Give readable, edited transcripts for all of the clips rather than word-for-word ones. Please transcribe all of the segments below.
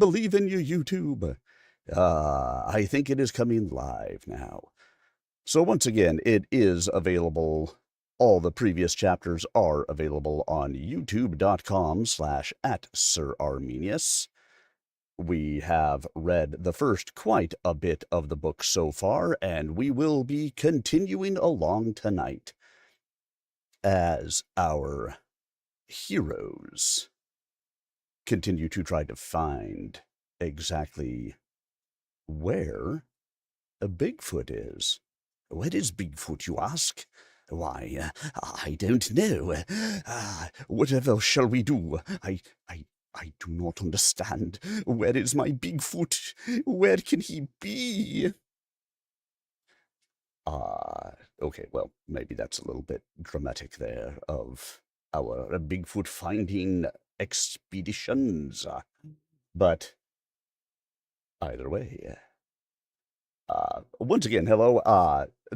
Believe in you, YouTube. I think it is coming live now. So once again, it is available. All the previous chapters are available on youtube.com/@SirArminius. We have read the first quite a bit of the book so far, and we will be continuing along tonight as our heroes continue to try to find exactly where a Bigfoot is. Where is Bigfoot, you ask? Why, I don't know. Whatever shall we do? I do not understand. Where is my Bigfoot? Where can he be? Okay, well, maybe that's a little bit dramatic there of our Bigfoot finding expeditions. But either way, once again, hello.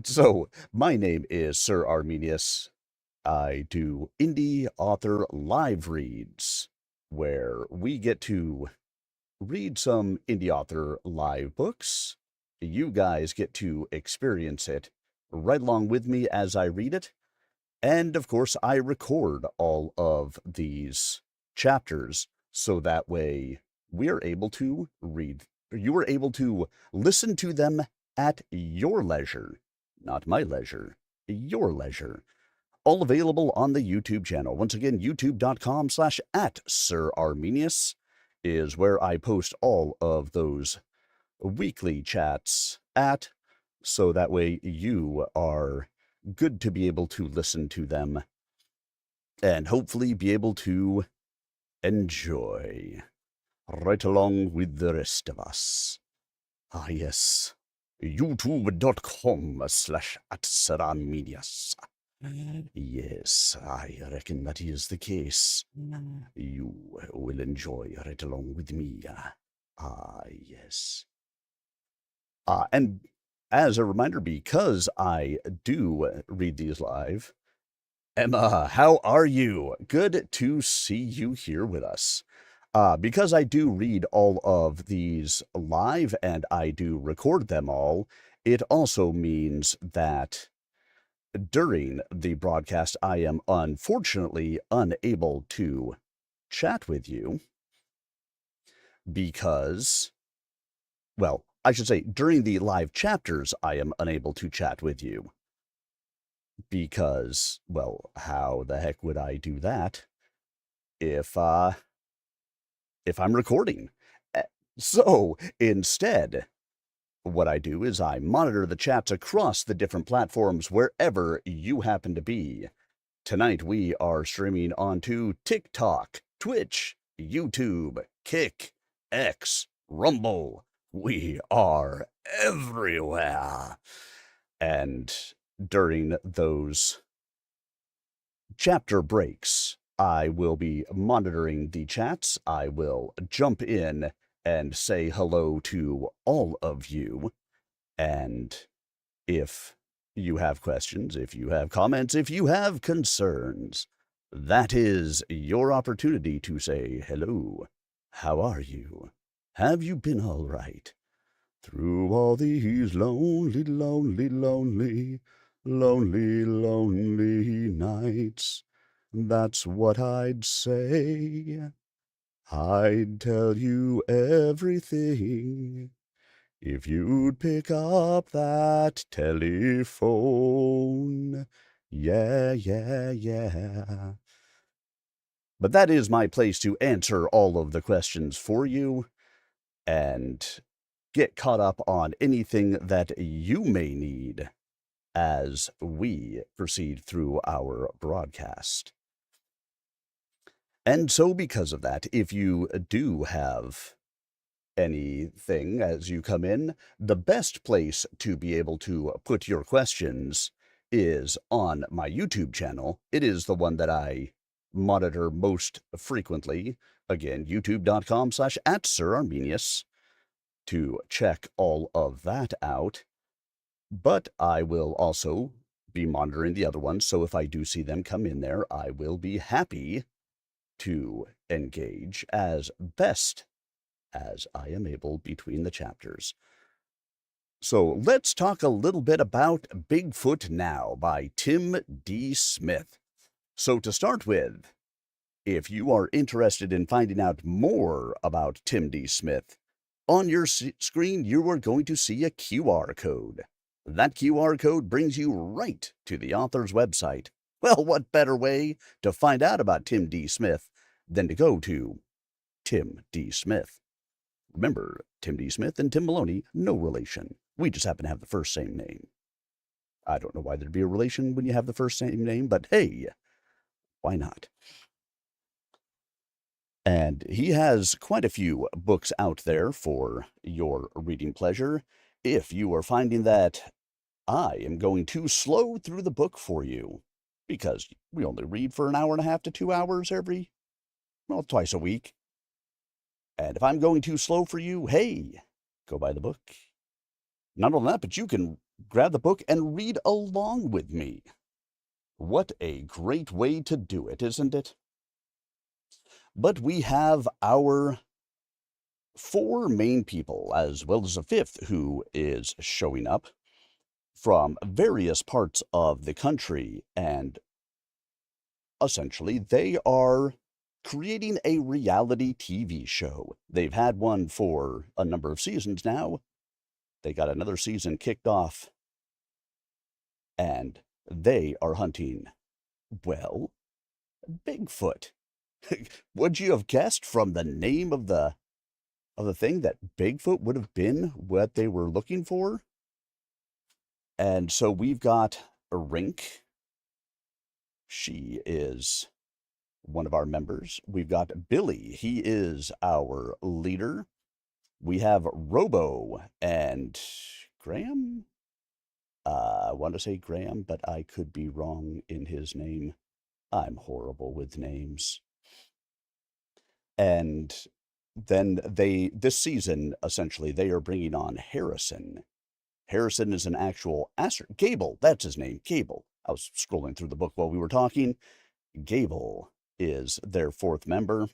So my name is Sir Arminius. I do indie author live reads where we get to read some indie author live books. You guys get to experience it right along with me as I read it. And of course, I record all of these chapters so that way we're able to read, you are able to listen to them at your leisure, not my leisure, your leisure. All available on the YouTube channel. Once again, youtube.com/@SirArminius is where I post all of those weekly chats at, so that way you are good to be able to listen to them and hopefully be able to enjoy right along with the rest of us. Ah, yes, youtube.com/@SirArminius. Yes, I reckon that is the case. You will enjoy right along with me. Yes. And as a reminder, because I do read these live, Emma, how are you? Good to see you here with us. Because I do read all of these live and I do record them all, it also means that during the broadcast, I am unfortunately unable to chat with you because, well, I should say during the live chapters, I am unable to chat with you because, well, how the heck would I do that if I'm recording? So instead, what I do is I monitor the chats across the different platforms wherever you happen to be. Tonight we are streaming onto TikTok, Twitch, YouTube, Kick, X, Rumble. We are everywhere. And during those chapter breaks, I will be monitoring the chats. I will jump in and say hello to all of you. And if you have questions, if you have comments, if you have concerns, that is your opportunity to say hello. How are you? Have you been all right? Through all these lonely, lonely, lonely, lonely, lonely nights. That's what I'd say. I'd tell you everything if you'd pick up that telephone. Yeah, yeah, yeah. But that is my place to answer all of the questions for you and get caught up on anything that you may need as we proceed through our broadcast. And so because of that, if you do have anything as you come in, the best place to be able to put your questions is on my YouTube channel. It is the one that I monitor most frequently. Again, youtube.com/@SirArminius to check all of that out. But I will also be monitoring the other ones, so if I do see them come in there, I will be happy to engage as best as I am able between the chapters. So let's talk a little bit about Bigfoot Now by Tim D. Smith. So to start with, if you are interested in finding out more about Tim D. Smith, on your screen you are going to see a QR code. That QR code brings you right to the author's website. Well, what better way to find out about Tim D. Smith than to go to Tim D. Smith? Remember, Tim D. Smith and Tim Maloney, no relation. We just happen to have the first same name. I don't know why there'd be a relation when you have the first same name, but hey, why not? And he has quite a few books out there for your reading pleasure. If you are finding that I am going too slow through the book for you, because we only read for an hour and a half to 2 hours twice a week. And if I'm going too slow for you, hey, go buy the book. Not only that, but you can grab the book and read along with me. What a great way to do it, isn't it? But we have our 4 main people, as well as a 5th who is showing up from various parts of the country, and essentially they are creating a reality TV show. They've had one for a number of seasons now. They got another season kicked off, and they are hunting, well, Bigfoot. Would you have guessed from the name of the thing that Bigfoot would have been what they were looking for? And so we've got a Rink. She is one of our members. We've got Billy. He is our leader. We have Robo and Graham. I want to say Graham, but I could be wrong in his name. I'm horrible with names. And then this season, essentially, they are bringing on Harrison. Harrison is an actual Gable, that's his name, Gable. I was scrolling through the book while we were talking. Gable is their 4th member,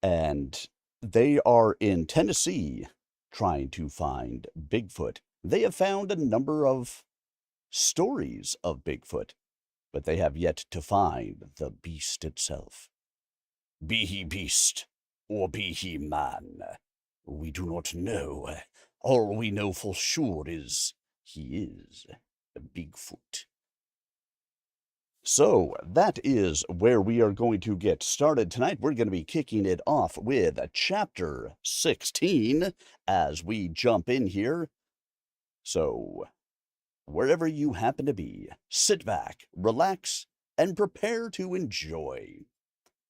and they are in Tennessee trying to find Bigfoot. They have found a number of stories of Bigfoot, but they have yet to find the beast itself. Be he beast, or be he man, we do not know. All we know for sure is he is a Bigfoot. So that is where we are going to get started tonight. We're going to be kicking it off with chapter 16 as we jump in here. So wherever you happen to be, sit back, relax, and prepare to enjoy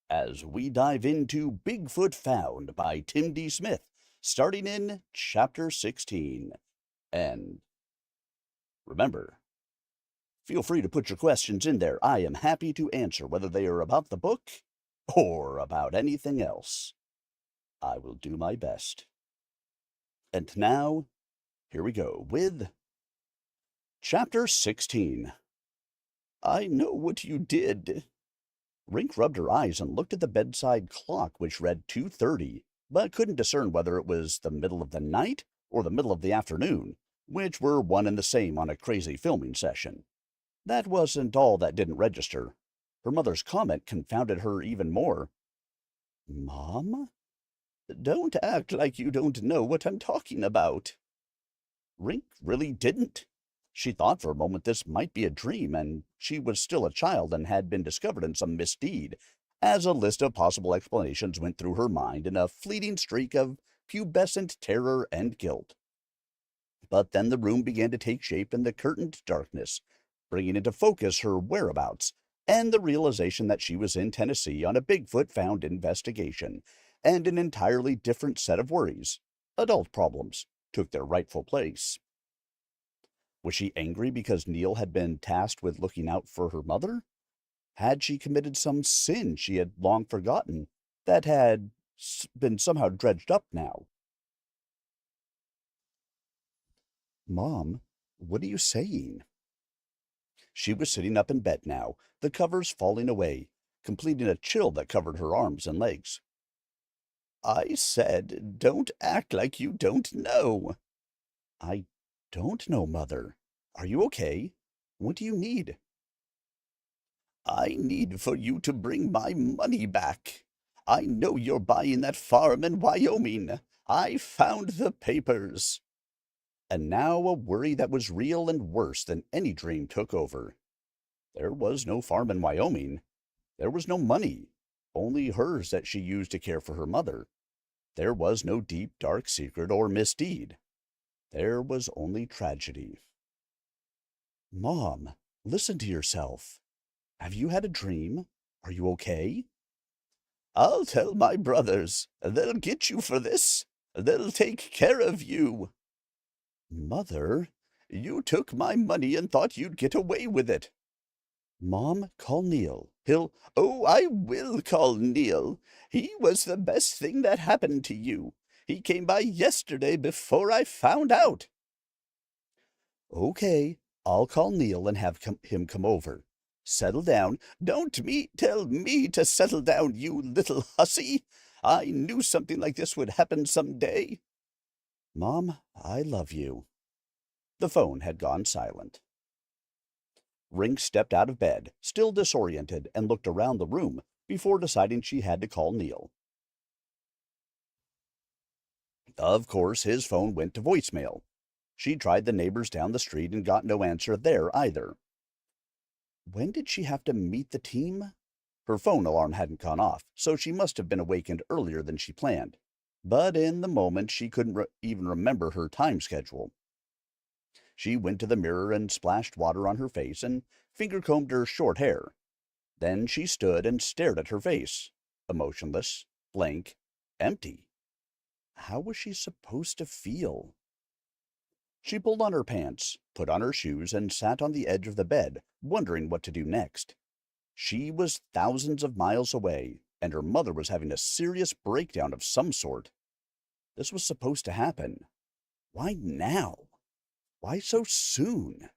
as we dive into Bigfoot Found by Tim D. Smith, starting in chapter 16. And remember, feel free to put your questions in there. I am happy to answer, whether they are about the book or about anything else. I will do my best. And now, here we go with chapter 16. I know what you did. Rink rubbed her eyes and looked at the bedside clock, which read 2:30, but couldn't discern whether it was the middle of the night or the middle of the afternoon, which were one and the same on a crazy filming session. That wasn't all that didn't register. Her mother's comment confounded her even more. Mom? Don't act like you don't know what I'm talking about. Rink really didn't. She thought for a moment this might be a dream, and she was still a child and had been discovered in some misdeed, as a list of possible explanations went through her mind in a fleeting streak of pubescent terror and guilt. But then the room began to take shape in the curtained darkness, bringing into focus her whereabouts and the realization that she was in Tennessee on a Bigfoot Found investigation, and an entirely different set of worries, adult problems, took their rightful place. Was she angry because Neil had been tasked with looking out for her mother? Had she committed some sin she had long forgotten that had been somehow dredged up now? Mom, what are you saying? She was sitting up in bed now, the covers falling away, completing a chill that covered her arms and legs. I said, don't act like you don't know. I don't know, Mother. Are you okay? What do you need? I need for you to bring my money back. I know you're buying that farm in Wyoming. I found the papers. And now a worry that was real and worse than any dream took over. There was no farm in Wyoming. There was no money, only hers that she used to care for her mother. There was no deep, dark secret or misdeed. There was only tragedy. Mom, listen to yourself. Have you had a dream? Are you okay? I'll tell my brothers. They'll get you for this. They'll take care of you. Mother, you took my money and thought you'd get away with it. Mom, call Neil. Oh, I will call Neil. He was the best thing that happened to you. He came by yesterday before I found out. Okay, I'll call Neil and have him come over. Settle down. Don't tell me to settle down, you little hussy. I knew something like this would happen some day. Mom, I love you. The phone had gone silent. Rink stepped out of bed, still disoriented, and looked around the room before deciding she had to call Neil. Of course, his phone went to voicemail. She tried the neighbors down the street and got no answer there either. When did she have to meet the team? Her phone alarm hadn't gone off, so she must have been awakened earlier than she planned. But in the moment, she couldn't even remember her time schedule. She went to the mirror and splashed water on her face and finger-combed her short hair. Then she stood and stared at her face, emotionless, blank, empty. How was she supposed to feel? She pulled on her pants, put on her shoes, and sat on the edge of the bed, wondering what to do next. She was thousands of miles away, and her mother was having a serious breakdown of some sort. This was supposed to happen. Why now? Why so soon?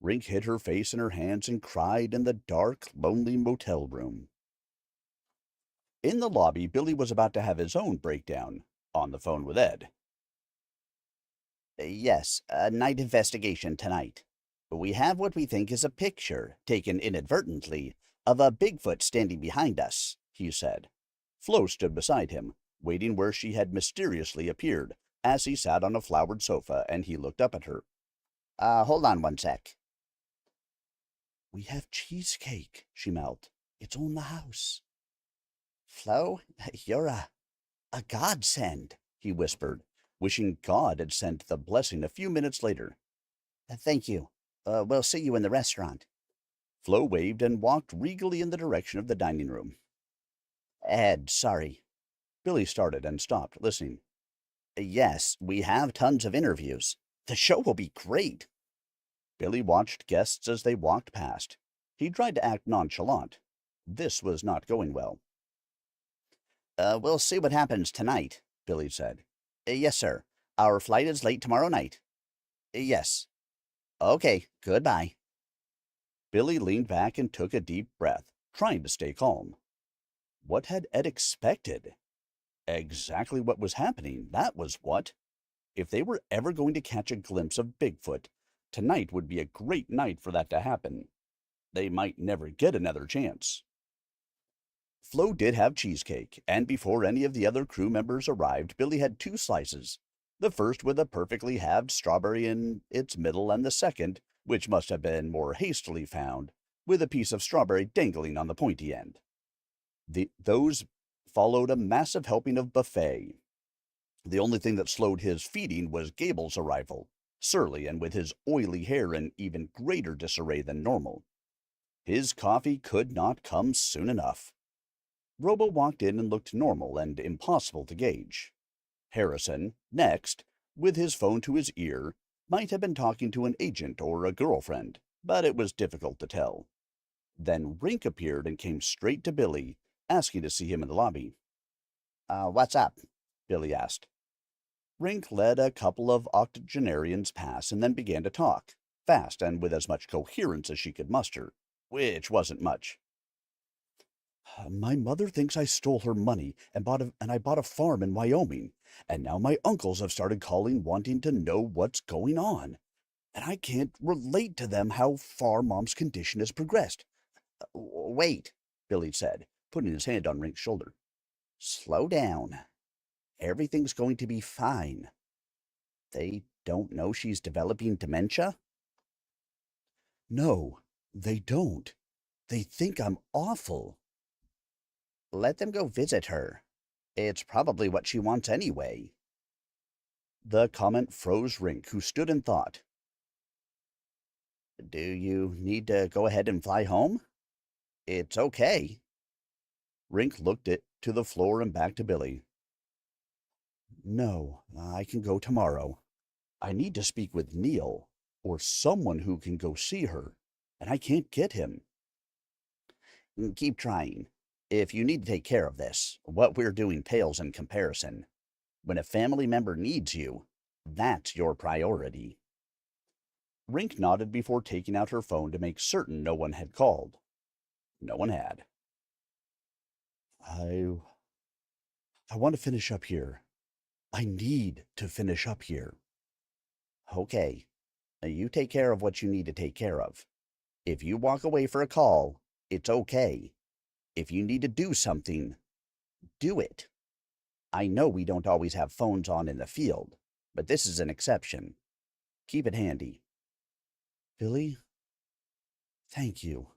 Rink hid her face in her hands and cried in the dark, lonely motel room. In the lobby, Billy was about to have his own breakdown, on the phone with Ed. Yes, a night investigation tonight. We have what we think is a picture, taken inadvertently, of a Bigfoot standing behind us, he said. Flo stood beside him, waiting where she had mysteriously appeared, as he sat on a flowered sofa and he looked up at her. Hold on one sec. We have cheesecake, she mouthed. It's on the house. Flo, you're a godsend, he whispered, wishing God had sent the blessing a few minutes later. Thank you. We'll see you in the restaurant. Flo waved and walked regally in the direction of the dining room. Ed, sorry. Billy started and stopped, listening. Yes, we have tons of interviews. The show will be great. Billy watched guests as they walked past. He tried to act nonchalant. This was not going well. We'll see what happens tonight, Billy said. Yes, sir. Our flight is late tomorrow night. Yes. Okay, goodbye. Billy leaned back and took a deep breath, trying to stay calm. What had Ed expected? Exactly what was happening, that was what. If they were ever going to catch a glimpse of Bigfoot, tonight would be a great night for that to happen. They might never get another chance. Flo did have cheesecake, and before any of the other crew members arrived, Billy had 2 slices. The first with a perfectly halved strawberry in its middle, and the second, which must have been more hastily found, with a piece of strawberry dangling on the pointy end. Those followed a massive helping of buffet. The only thing that slowed his feeding was Gable's arrival, surly and with his oily hair in even greater disarray than normal. His coffee could not come soon enough. Robo walked in and looked normal and impossible to gauge. Harrison, next, with his phone to his ear, might have been talking to an agent or a girlfriend, but it was difficult to tell. Then Rink appeared and came straight to Billy, asking to see him in the lobby. What's up? Billy asked. Rink let a couple of octogenarians pass and then began to talk, fast and with as much coherence as she could muster, which wasn't much. My mother thinks I stole her money and I bought a farm in Wyoming, and now my uncles have started calling wanting to know what's going on, and I can't relate to them how far Mom's condition has progressed. Wait, Billy said, putting his hand on Rink's shoulder. Slow down. Everything's going to be fine. They don't know she's developing dementia? No, they don't. They think I'm awful. Let them go visit her. It's probably what she wants anyway. The comment froze Rink, who stood in thought. Do you need to go ahead and fly home? It's okay. Rink looked it to the floor and back to Billy. No, I can go tomorrow. I need to speak with Neil, or someone who can go see her, and I can't get him. Keep trying. If you need to take care of this, what we're doing pales in comparison. When a family member needs you, that's your priority. Rink nodded before taking out her phone to make certain no one had called. No one had. I want to finish up here. I need to finish up here. Okay. You take care of what you need to take care of. If you walk away for a call, it's okay. If you need to do something, do it. I know we don't always have phones on in the field, but this is an exception. Keep it handy. Billy, thank you.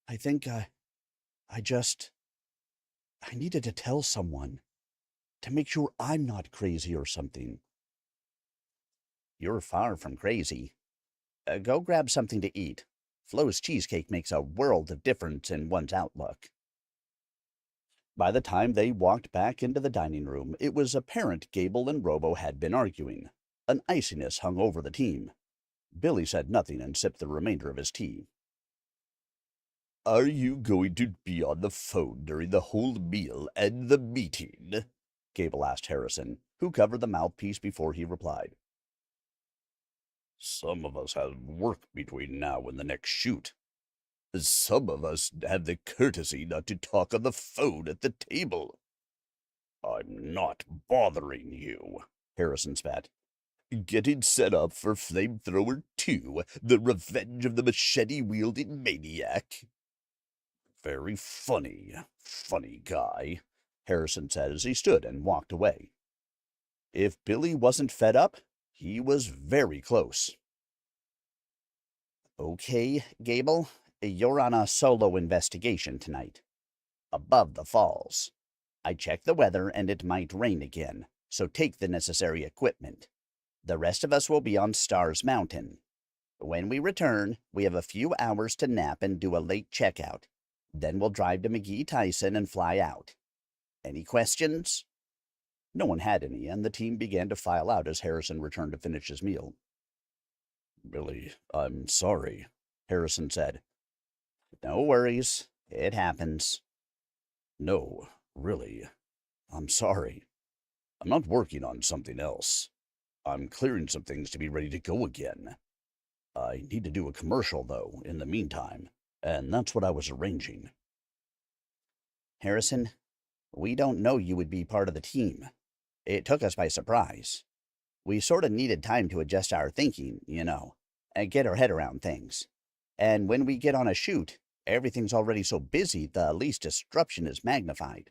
I think I needed to tell someone to make sure I'm not crazy or something. You're far from crazy. Go grab something to eat. Flo's cheesecake makes a world of difference in one's outlook. By the time they walked back into the dining room, it was apparent Gable and Robo had been arguing. An iciness hung over the team. Billy said nothing and sipped the remainder of his tea. Are you going to be on the phone during the whole meal and the meeting? Gable asked Harrison, who covered the mouthpiece before he replied. Some of us have work between now and the next shoot. Some of us have the courtesy not to talk on the phone at the table. I'm not bothering you, Harrison spat. Getting set up for Flamethrower 2, the revenge of the machete-wielding maniac. Very funny, funny guy, Harrison said as he stood and walked away. If Billy wasn't fed up, he was very close. Okay, Gable, you're on a solo investigation tonight. Above the falls. I checked the weather and it might rain again, so take the necessary equipment. The rest of us will be on Stars Mountain. When we return, we have a few hours to nap and do a late checkout. Then we'll drive to McGee-Tyson and fly out. Any questions? No one had any, and the team began to file out as Harrison returned to finish his meal. Billy, I'm sorry, Harrison said. No worries. It happens. No, really. I'm sorry. I'm not working on something else. I'm clearing some things to be ready to go again. I need to do a commercial, though, in the meantime, and that's what I was arranging. Harrison, we don't know you would be part of the team. It took us by surprise. We sort of needed time to adjust our thinking, and get our head around things. And when we get on a shoot, everything's already so busy the least disruption is magnified.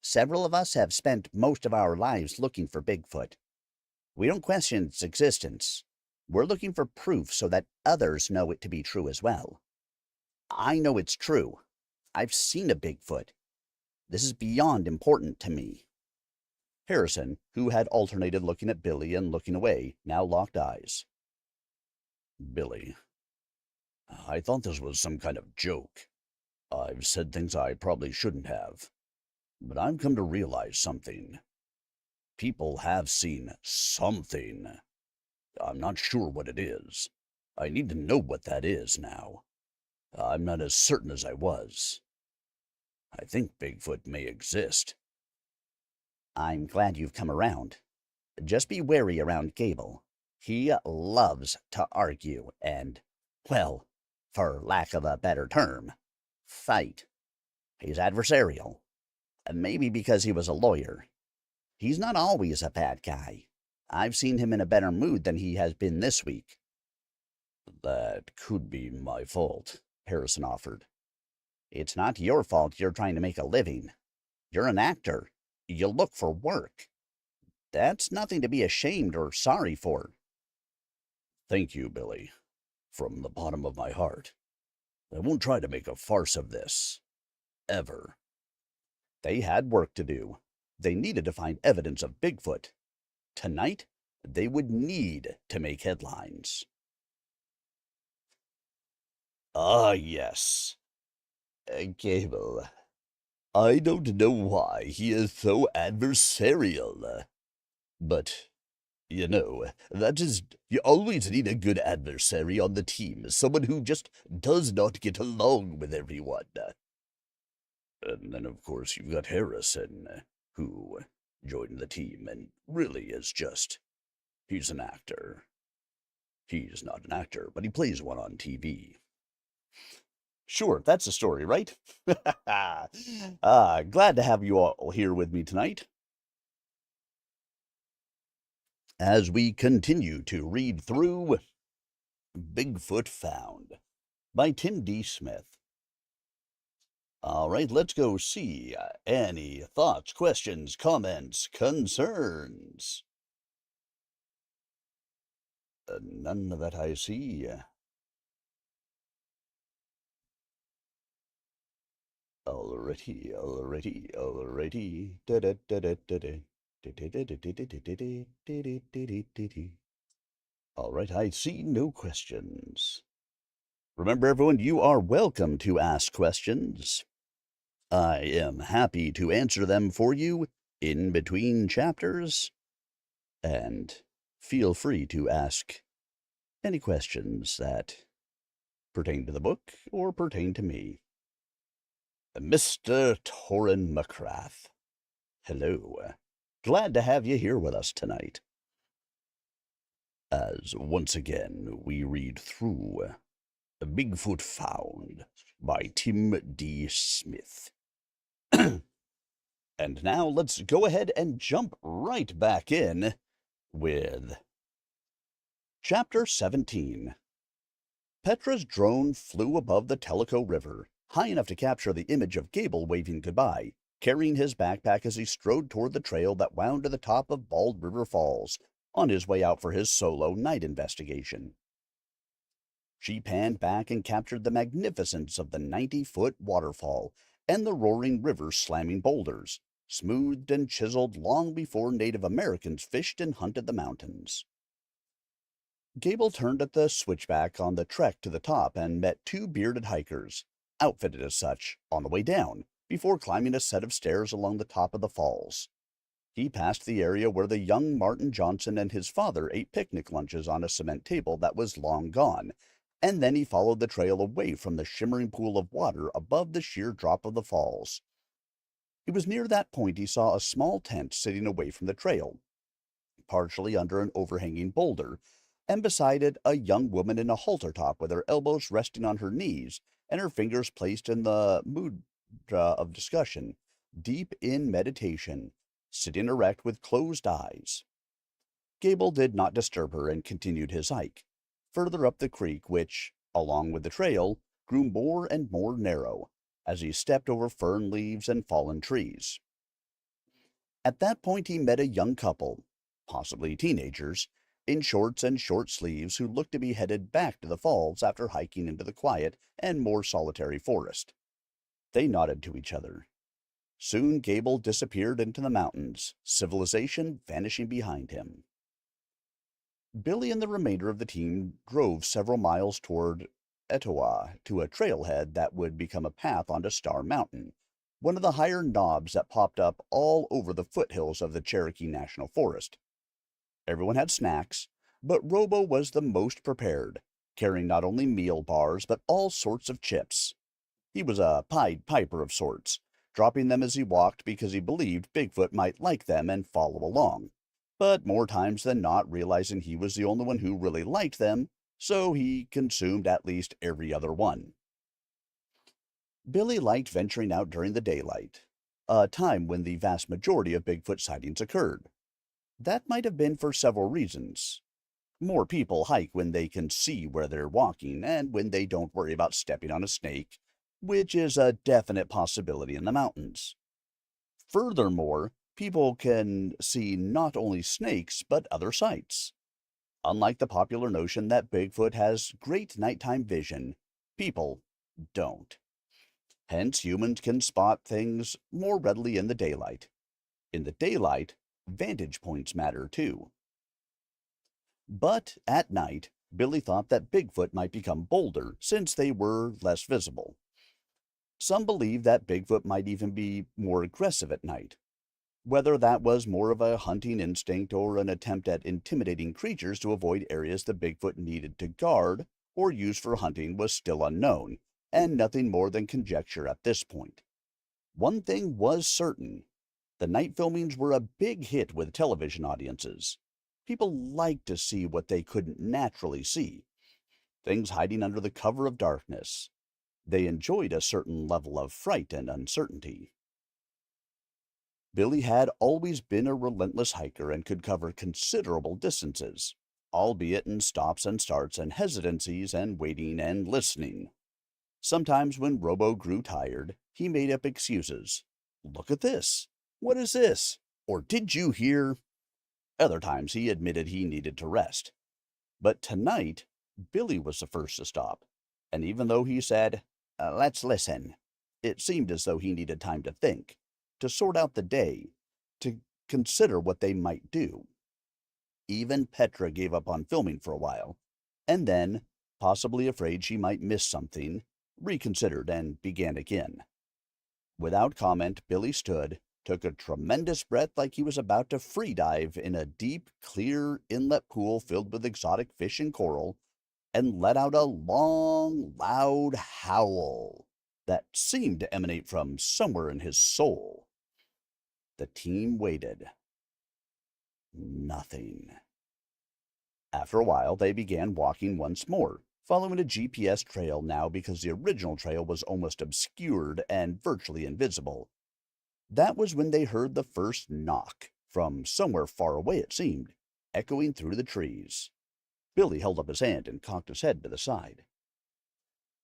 Several of us have spent most of our lives looking for Bigfoot. We don't question its existence. We're looking for proof so that others know it to be true as well. I know it's true. I've seen a Bigfoot. This is beyond important to me. Harrison, who had alternated looking at Billy and looking away, now locked eyes. Billy, I thought this was some kind of joke. I've said things I probably shouldn't have. But I've come to realize something. People have seen something. I'm not sure what it is. I need to know what that is now. I'm not as certain as I was. I think Bigfoot may exist. I'm glad you've come around. Just be wary around Gable. He loves to argue and, well, for lack of a better term, Fight. He's adversarial. Maybe because he was a lawyer. He's not always a bad guy. I've seen him in a better mood than he has been this week. That could be my fault, Harrison offered. It's not your fault you're trying to make a living. You're an actor. You look for work. That's nothing to be ashamed or sorry for. Thank you, Billy. From the bottom of my heart. I won't try to make a farce of this. Ever. They had work to do. They needed to find evidence of Bigfoot. Tonight, they would need to make headlines. Ah, yes. Cable. I don't know why he is so adversarial. But, that is, you always need a good adversary on the team, someone who just does not get along with everyone. And then, of course, you've got Harrison, who joined the team and really is just, he's an actor. He's not an actor, but he plays one on TV. Sure, that's the story, right? Glad to have you all here with me tonight. As we continue to read through Bigfoot Found by Tim D. Smith. All right, let's go see. Any thoughts, questions, comments, concerns? None that I see. Alrighty. All right, I see no questions. Remember, everyone, you are welcome to ask questions. I am happy to answer them for you in between chapters. And feel free to ask any questions that pertain to the book or pertain to me. Mr. Torrin McCrath. Hello. Glad to have you here with us tonight. As once again we read through Bigfoot Found by Tim D. Smith. And now let's go ahead and jump right back in with Chapter 17. Petra's drone flew above the Tellico River, high enough to capture the image of Gable waving goodbye, carrying his backpack as he strode toward the trail that wound to the top of Bald River Falls, on his way out for his solo night investigation. She panned back and captured the magnificence of the 90-foot waterfall and the roaring river's slamming boulders, smoothed and chiseled long before Native Americans fished and hunted the mountains. Gable turned at the switchback on the trek to the top and met two bearded hikers, outfitted as such, on the way down, before climbing a set of stairs along the top of the falls. He passed the area where the young Martin Johnson and his father ate picnic lunches on a cement table that was long gone, and then he followed the trail away from the shimmering pool of water above the sheer drop of the falls. It was near that point he saw a small tent sitting away from the trail, partially under an overhanging boulder, and beside it a young woman in a halter top with her elbows resting on her knees and her fingers placed in the mudra of discussion, deep in meditation, sitting erect with closed eyes. Gable did not disturb her and continued his hike, further up the creek which, along with the trail, grew more and more narrow as he stepped over fern leaves and fallen trees. At that point he met a young couple, possibly teenagers, in shorts and short sleeves who looked to be headed back to the falls after hiking into the quiet and more solitary forest. They nodded to each other. Soon Gable disappeared into the mountains, civilization vanishing behind him. Billy and the remainder of the team drove several miles toward Etowah to a trailhead that would become a path onto Star Mountain, one of the higher knobs that popped up all over the foothills of the Cherokee National Forest. Everyone had snacks, but Robo was the most prepared, carrying not only meal bars but all sorts of chips. He was a Pied Piper of sorts, dropping them as he walked because he believed Bigfoot might like them and follow along, but more times than not realizing he was the only one who really liked them, so he consumed at least every other one. Billy liked venturing out during the daylight, a time when the vast majority of Bigfoot sightings occurred. That might have been for several reasons. More people hike when they can see where they're walking and when they don't worry about stepping on a snake, which is a definite possibility in the mountains. Furthermore, people can see not only snakes but other sights. Unlike the popular notion that Bigfoot has great nighttime vision, people don't. Hence, humans can spot things more readily in the daylight. In the daylight, vantage points matter too. But at night, Billy thought that Bigfoot might become bolder since they were less visible. Some believe that Bigfoot might even be more aggressive at night. Whether that was more of a hunting instinct or an attempt at intimidating creatures to avoid areas the Bigfoot needed to guard or use for hunting was still unknown, and nothing more than conjecture at this point. One thing was certain. The night filmings were a big hit with television audiences. People liked to see what they couldn't naturally see, things hiding under the cover of darkness. They enjoyed a certain level of fright and uncertainty. Billy had always been a relentless hiker and could cover considerable distances, albeit in stops and starts and hesitancies and waiting and listening. Sometimes when Robo grew tired, he made up excuses. Look at this. What is this? Or did you hear? Other times he admitted he needed to rest. But tonight, Billy was the first to stop. And even though he said, let's listen, it seemed as though he needed time to think, to sort out the day, to consider what they might do. Even Petra gave up on filming for a while, and then, possibly afraid she might miss something, reconsidered and began again. Without comment, Billy stood, took a tremendous breath like he was about to free dive in a deep, clear inlet pool filled with exotic fish and coral, and let out a long, loud howl that seemed to emanate from somewhere in his soul. The team waited. Nothing. After a while, they began walking once more, following a GPS trail now because the original trail was almost obscured and virtually invisible. That was when they heard the first knock, from somewhere far away it seemed, echoing through the trees. Billy held up his hand and cocked his head to the side.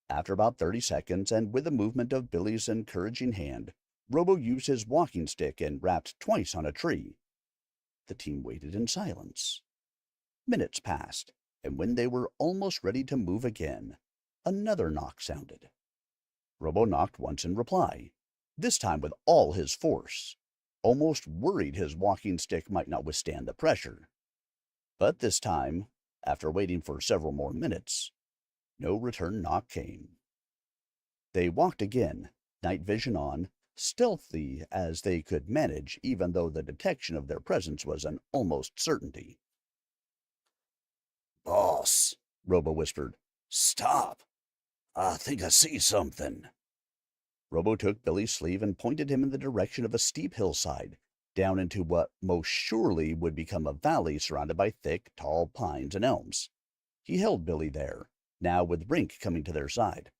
After about 30 seconds, and with a movement of Billy's encouraging hand, Robo used his walking stick and rapped twice on a tree. The team waited in silence. Minutes passed, and when they were almost ready to move again, another knock sounded. Robo knocked once in reply, this time with all his force, almost worried his walking stick might not withstand the pressure. But this time, after waiting for several more minutes, no return knock came. They walked again, night vision on, stealthy as they could manage, even though the detection of their presence was an almost certainty. Boss, Robo whispered. stop. I think I see something. Robo took Billy's sleeve and pointed him in the direction of a steep hillside, down into what most surely would become a valley surrounded by thick, tall pines and elms. He held Billy there, now with Rink coming to their side.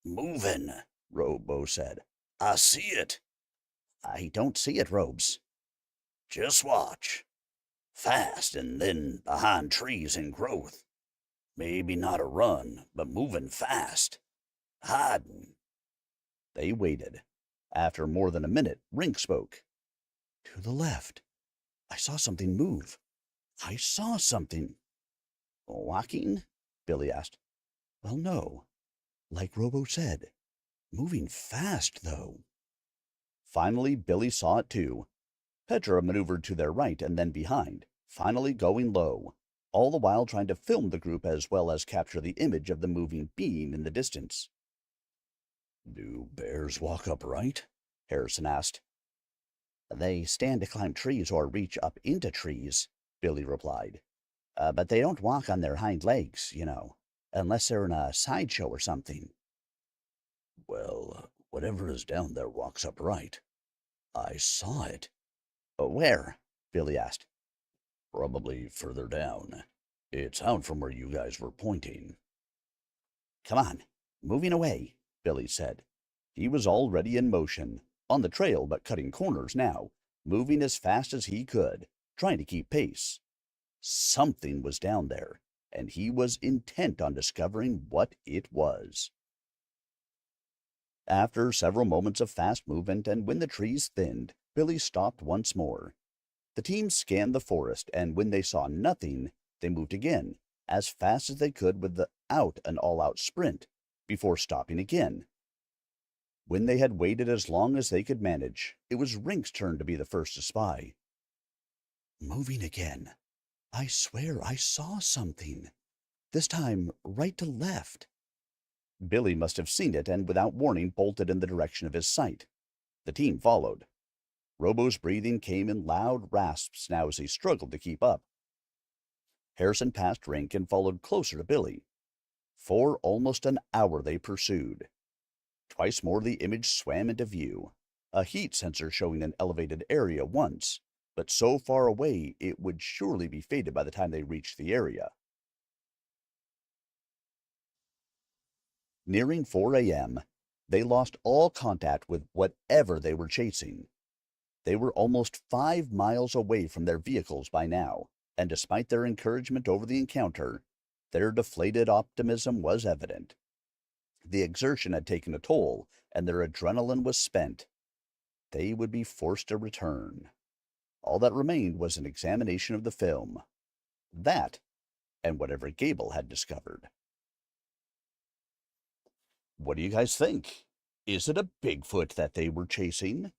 Moving, Robo said. I see it. I don't see it, Robes. Just watch. Fast and then behind trees and growth. Maybe not a run, but moving fast. Hiding. They waited. After more than a minute, Rink spoke. To the left. I saw something move. I saw something. Walking? Billy asked. Well, no. Like Robo said. Moving fast, though. Finally, Billy saw it too. Petra maneuvered to their right and then behind, finally going low, all the while trying to film the group as well as capture the image of the moving being in the distance. Do bears walk upright? Harrison asked. They stand to climb trees or reach up into trees, Billy replied. But they don't walk on their hind legs, unless they're in a sideshow or something. Well, whatever is down there walks upright. I saw it. Where? Billy asked. Probably further down. It's out from where you guys were pointing. Come on, moving away, Billy said. He was already in motion, on the trail but cutting corners now, moving as fast as he could, trying to keep pace. Something was down there, and he was intent on discovering what it was. After several moments of fast movement and when the trees thinned, Billy stopped once more. The team scanned the forest, and when they saw nothing, they moved again, as fast as they could without an all-out sprint, before stopping again. When they had waited as long as they could manage, it was Rink's turn to be the first to spy. Moving again. I swear I saw something. This time right to left. Billy must have seen it and without warning bolted in the direction of his sight. The team followed. Robo's breathing came in loud rasps now as he struggled to keep up. Harrison passed Rink and followed closer to Billy. For almost an hour they pursued. Twice more the image swam into view, a heat sensor showing an elevated area once, but so far away it would surely be faded by the time they reached the area. Nearing 4 a.m., they lost all contact with whatever they were chasing. They were almost 5 miles away from their vehicles by now, and despite their encouragement over the encounter, their deflated optimism was evident. The exertion had taken a toll, and their adrenaline was spent. They would be forced to return. All that remained was an examination of the film. That, and whatever Gable had discovered. What do you guys think? Is it a Bigfoot that they were chasing?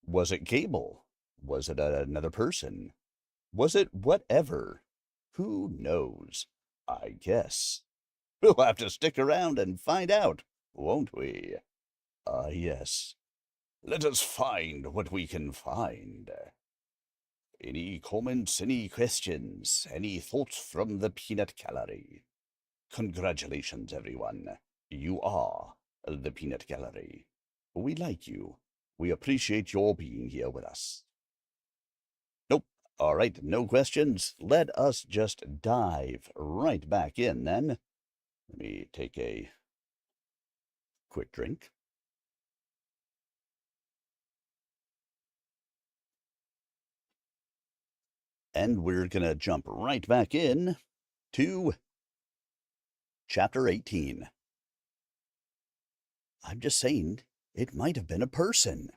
Was it Gable? Was it another person? Was it whatever? Who knows? I guess. We'll have to stick around and find out, won't we? Yes. Let us find what we can find. Any comments, any questions, any thoughts from the peanut gallery? Congratulations, everyone. You are the peanut gallery. We like you. We appreciate your being here with us. Nope. All right, no questions. Let us just dive right back in then. Let me take a quick drink. And we're going to jump right back in to Chapter 18. I'm just saying, it might have been a person.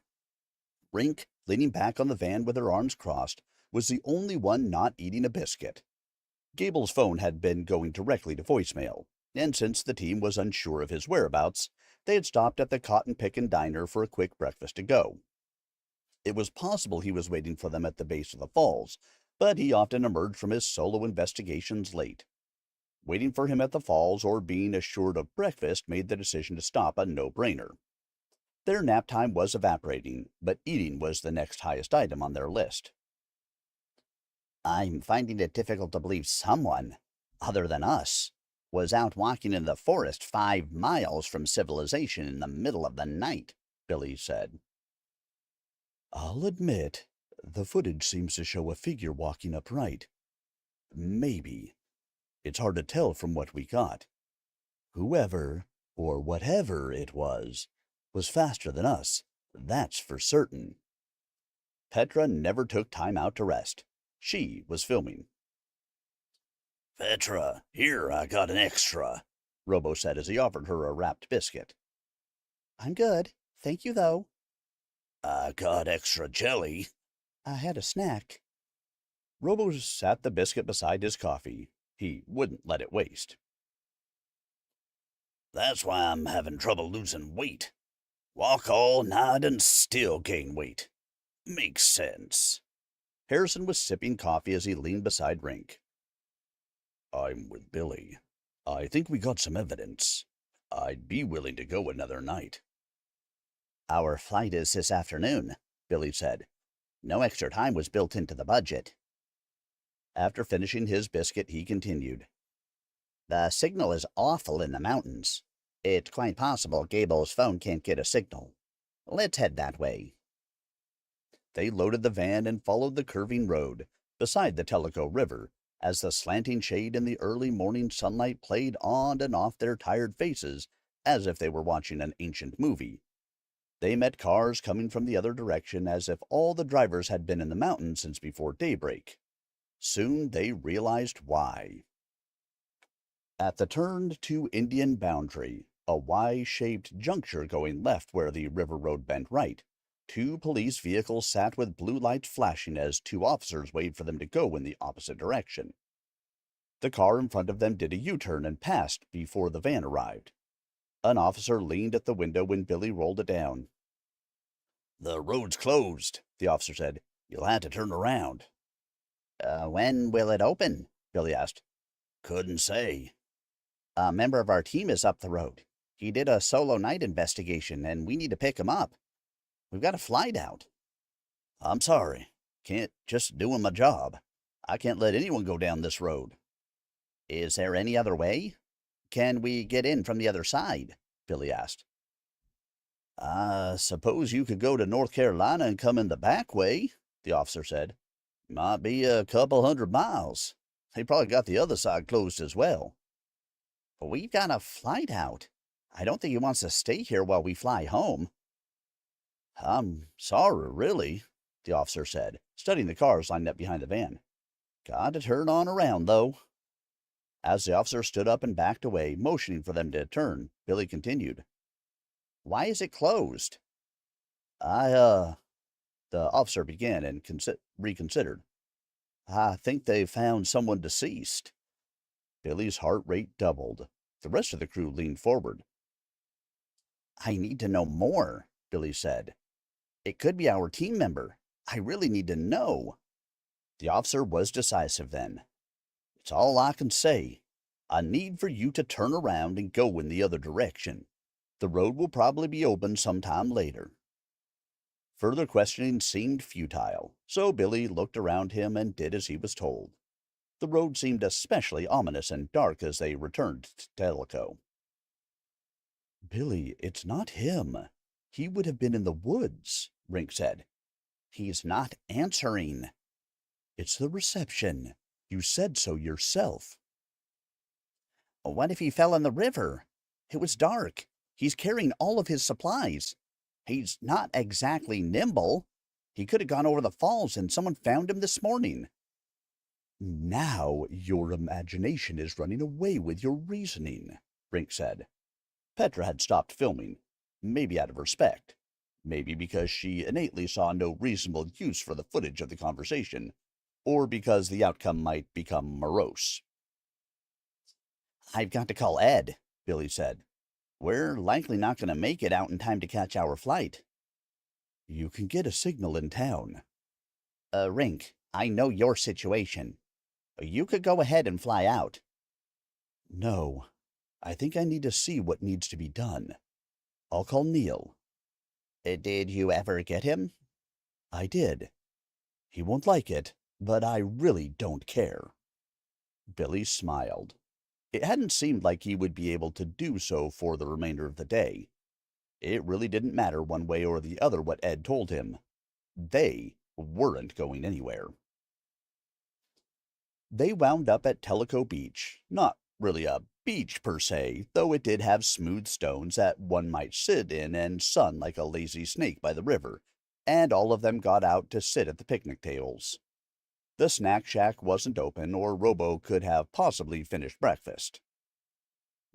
Rink, leaning back on the van with her arms crossed, was the only one not eating a biscuit. Gable's phone had been going directly to voicemail, and since the team was unsure of his whereabouts, they had stopped at the Cotton Pickin' Diner for a quick breakfast to go. It was possible he was waiting for them at the base of the falls, but he often emerged from his solo investigations late. Waiting for him at the falls or being assured of breakfast made the decision to stop a no-brainer. Their nap time was evaporating, but eating was the next highest item on their list. I'm finding it difficult to believe someone, other than us, was out walking in the forest 5 miles from civilization in the middle of the night, Billy said. I'll admit, the footage seems to show a figure walking upright. Maybe. It's hard to tell from what we got. Whoever, or whatever it was faster than us, that's for certain. Petra never took time out to rest. She was filming. Petra, here, I got an extra, Robo said as he offered her a wrapped biscuit. I'm good. Thank you, though. I got extra jelly. I had a snack. Robo sat the biscuit beside his coffee. He wouldn't let it waste. That's why I'm having trouble losing weight. Walk all night and still gain weight. Makes sense. Harrison was sipping coffee as he leaned beside Rink. I'm with Billy. I think we got some evidence. I'd be willing to go another night. Our flight is this afternoon, Billy said. No extra time was built into the budget. After finishing his biscuit, he continued. The signal is awful in the mountains. It's quite possible Gable's phone can't get a signal. Let's head that way. They loaded the van and followed the curving road beside the Tellico River as the slanting shade in the early morning sunlight played on and off their tired faces as if they were watching an ancient movie They met cars coming from the other direction as if all the drivers had been in the mountains since before daybreak. Soon they realized why. At the turn to Indian Boundary, a Y-shaped juncture going left where the river road bent right, two police vehicles sat with blue lights flashing as two officers waited for them to go in the opposite direction. The car in front of them did a U-turn and passed before the van arrived. An officer leaned at the window when Billy rolled it down. "The road's closed," the officer said. "You'll have to turn around." When will it open?" Billy asked. "Couldn't say." "A member of our team is up the road. He did a solo night investigation, and we need to pick him up. We've got a flight out." "I'm sorry. Can't just doing my job. I can't let anyone go down this road." "Is there any other way? Can we get in from the other side?" Billy asked. "I suppose you could go to North Carolina and come in the back way," the officer said. "Might be a couple 100 miles. They probably got the other side closed as well." "We've got a flight out. I don't think he wants to stay here while we fly home." "I'm sorry, really," the officer said, studying the cars lined up behind the van. "Got to turn on around, though." As the officer stood up and backed away, motioning for them to turn, Billy continued. "Why is it closed?" The officer began and reconsidered. "I think they found someone deceased." Billy's heart rate doubled. The rest of the crew leaned forward. "I need to know more," Billy said. "It could be our team member. I really need to know." The officer was decisive then. "It's all I can say. I need for you to turn around and go in the other direction. The road will probably be open sometime later." Further questioning seemed futile, so Billy looked around him and did as he was told. The road seemed especially ominous and dark as they returned to Tellico. "Billy, it's not him. He would have been in the woods," Rink said. "He's not answering." "It's the reception. You said so yourself." "What if he fell in the river? It was dark. He's carrying all of his supplies. He's not exactly nimble. He could have gone over the falls and someone found him this morning." "Now your imagination is running away with your reasoning," Rink said. Petra had stopped filming, maybe out of respect, maybe because she innately saw no reasonable use for the footage of the conversation, or because the outcome might become morose. "I've got to call Ed," Billy said. "We're likely not going to make it out in time to catch our flight." "You can get a signal in town." Rink, I know your situation. You could go ahead and fly out." "No. I think I need to see what needs to be done. I'll call Neil." Did you ever get him?" "I did. He won't like it, but I really don't care." Billy smiled. It hadn't seemed like he would be able to do so for the remainder of the day. It really didn't matter one way or the other what Ed told him. They weren't going anywhere. They wound up at Tellico Beach. Not really a beach per se, though it did have smooth stones that one might sit in and sun like a lazy snake by the river, and all of them got out to sit at the picnic tables. The snack shack wasn't open, or Robo could have possibly finished breakfast.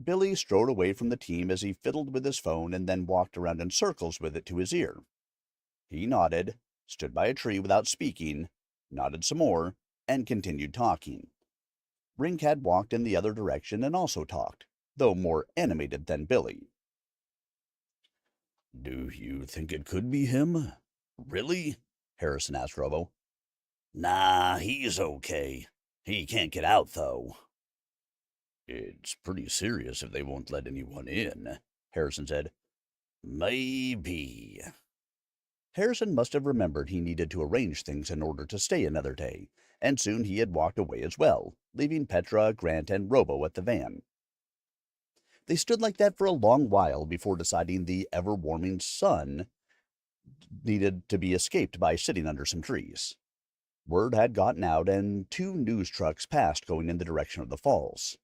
Billy strode away from the team as he fiddled with his phone and then walked around in circles with it to his ear. He nodded, stood by a tree without speaking, nodded some more, and continued talking. Rink had walked in the other direction and also talked, though more animated than Billy. "Do you think it could be him? Really?" Harrison asked Robo. "Nah, he's okay. He can't get out, though." "It's pretty serious if they won't let anyone in," Harrison said. "Maybe." Harrison must have remembered he needed to arrange things in order to stay another day, and soon he had walked away as well, leaving Petra, Grant, and Robo at the van. They stood like that for a long while before deciding the ever-warming sun needed to be escaped by sitting under some trees. Word had gotten out, and 2 news trucks passed going in the direction of the falls.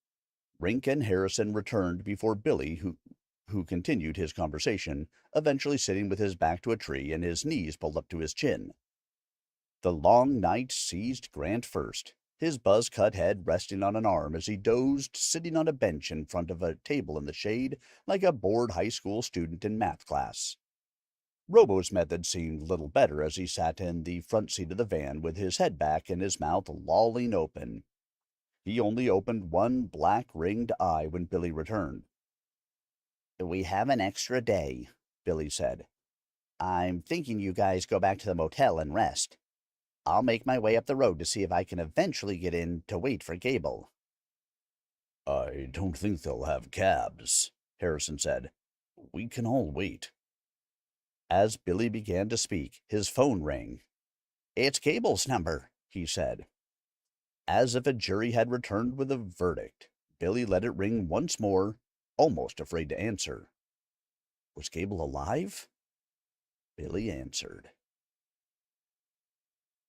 Rink and Harrison returned before Billy, who who continued his conversation, eventually sitting with his back to a tree and his knees pulled up to his chin. The long night seized Grant first, his buzz-cut head resting on an arm as he dozed, sitting on a bench in front of a table in the shade like a bored high school student in math class. Robo's method seemed little better as he sat in the front seat of the van with his head back and his mouth lolling open. He only opened one black-ringed eye when Billy returned. We have an extra day, Billy said. I'm thinking you guys go back to the motel and rest. I'll make my way up the road to see if I can eventually get in to wait for Gable. I don't think they'll have cabs, Harrison said. We can all wait. As Billy began to speak, his phone rang. It's Gable's number, he said. As if a jury had returned with a verdict, Billy let it ring once more, almost afraid to answer. Was Gable alive? Billy answered.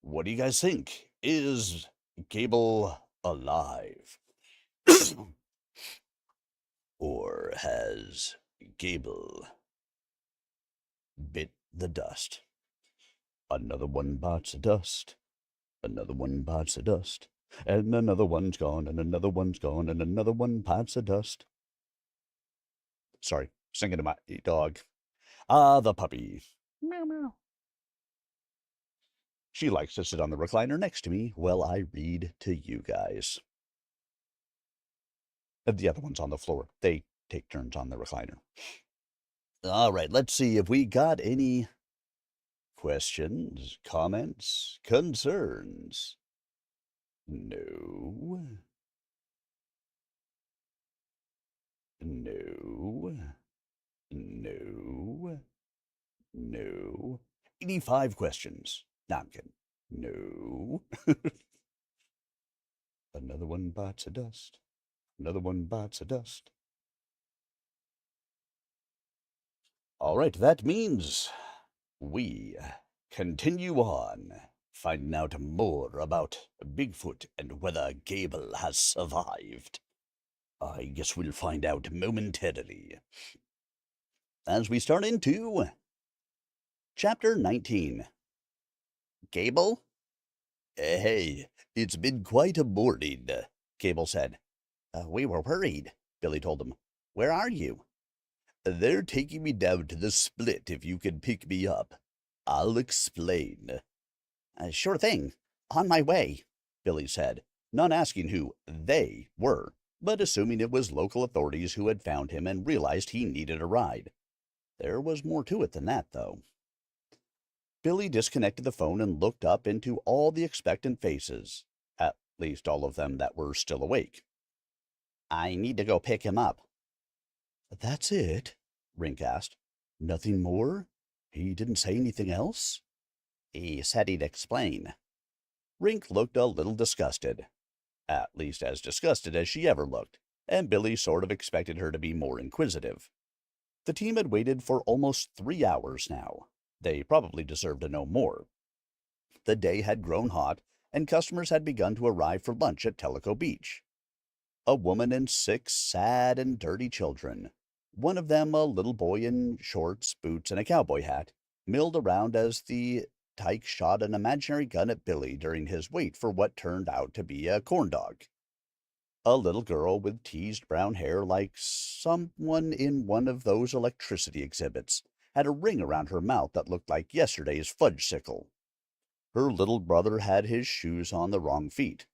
What do you guys think? Is Gable alive? Or has Gable bit the dust? Another one bites the dust. Another one bites the dust. And another one's gone, and another one's gone, and another one bites the dust. Sorry, singing to my dog. The puppy. Meow, meow. She likes to sit on the recliner next to me while I read to you guys. And the other one's on the floor. They take turns on the recliner. All right, let's see if we got any questions, comments, concerns. No. No. No. No. 85 questions. No, I'm kidding. No. Another one bites the dust. Another one bites the dust. All right, that means we continue on, finding out more about Bigfoot and whether Gable has survived. I guess we'll find out momentarily. As we start into Chapter 19. Gable? Hey, it's been quite a morning, Gable said. We were worried, Billy told him. Where are you? They're taking me down to the split if you can pick me up. I'll explain. Sure thing. On my way, Billy said, not asking who they were, but assuming it was local authorities who had found him and realized he needed a ride. There was more to it than that, though. Billy disconnected the phone and looked up into all the expectant faces, at least all of them that were still awake. I need to go pick him up. That's it? Rink asked. Nothing more? He didn't say anything else? He said he'd explain. Rink looked a little disgusted, at least as disgusted as she ever looked, and Billy sort of expected her to be more inquisitive. The team had waited for almost 3 hours now. They probably deserved to know more. The day had grown hot, and customers had begun to arrive for lunch at Tellico Beach. A woman and 6 sad and dirty children, one of them a little boy in shorts, boots, and a cowboy hat, milled around as the tyke shot an imaginary gun at Billy during his wait for what turned out to be a corn dog. A little girl with teased brown hair like someone in one of those electricity exhibits had a ring around her mouth that looked like yesterday's fudgesicle. Her little brother had his shoes on the wrong feet.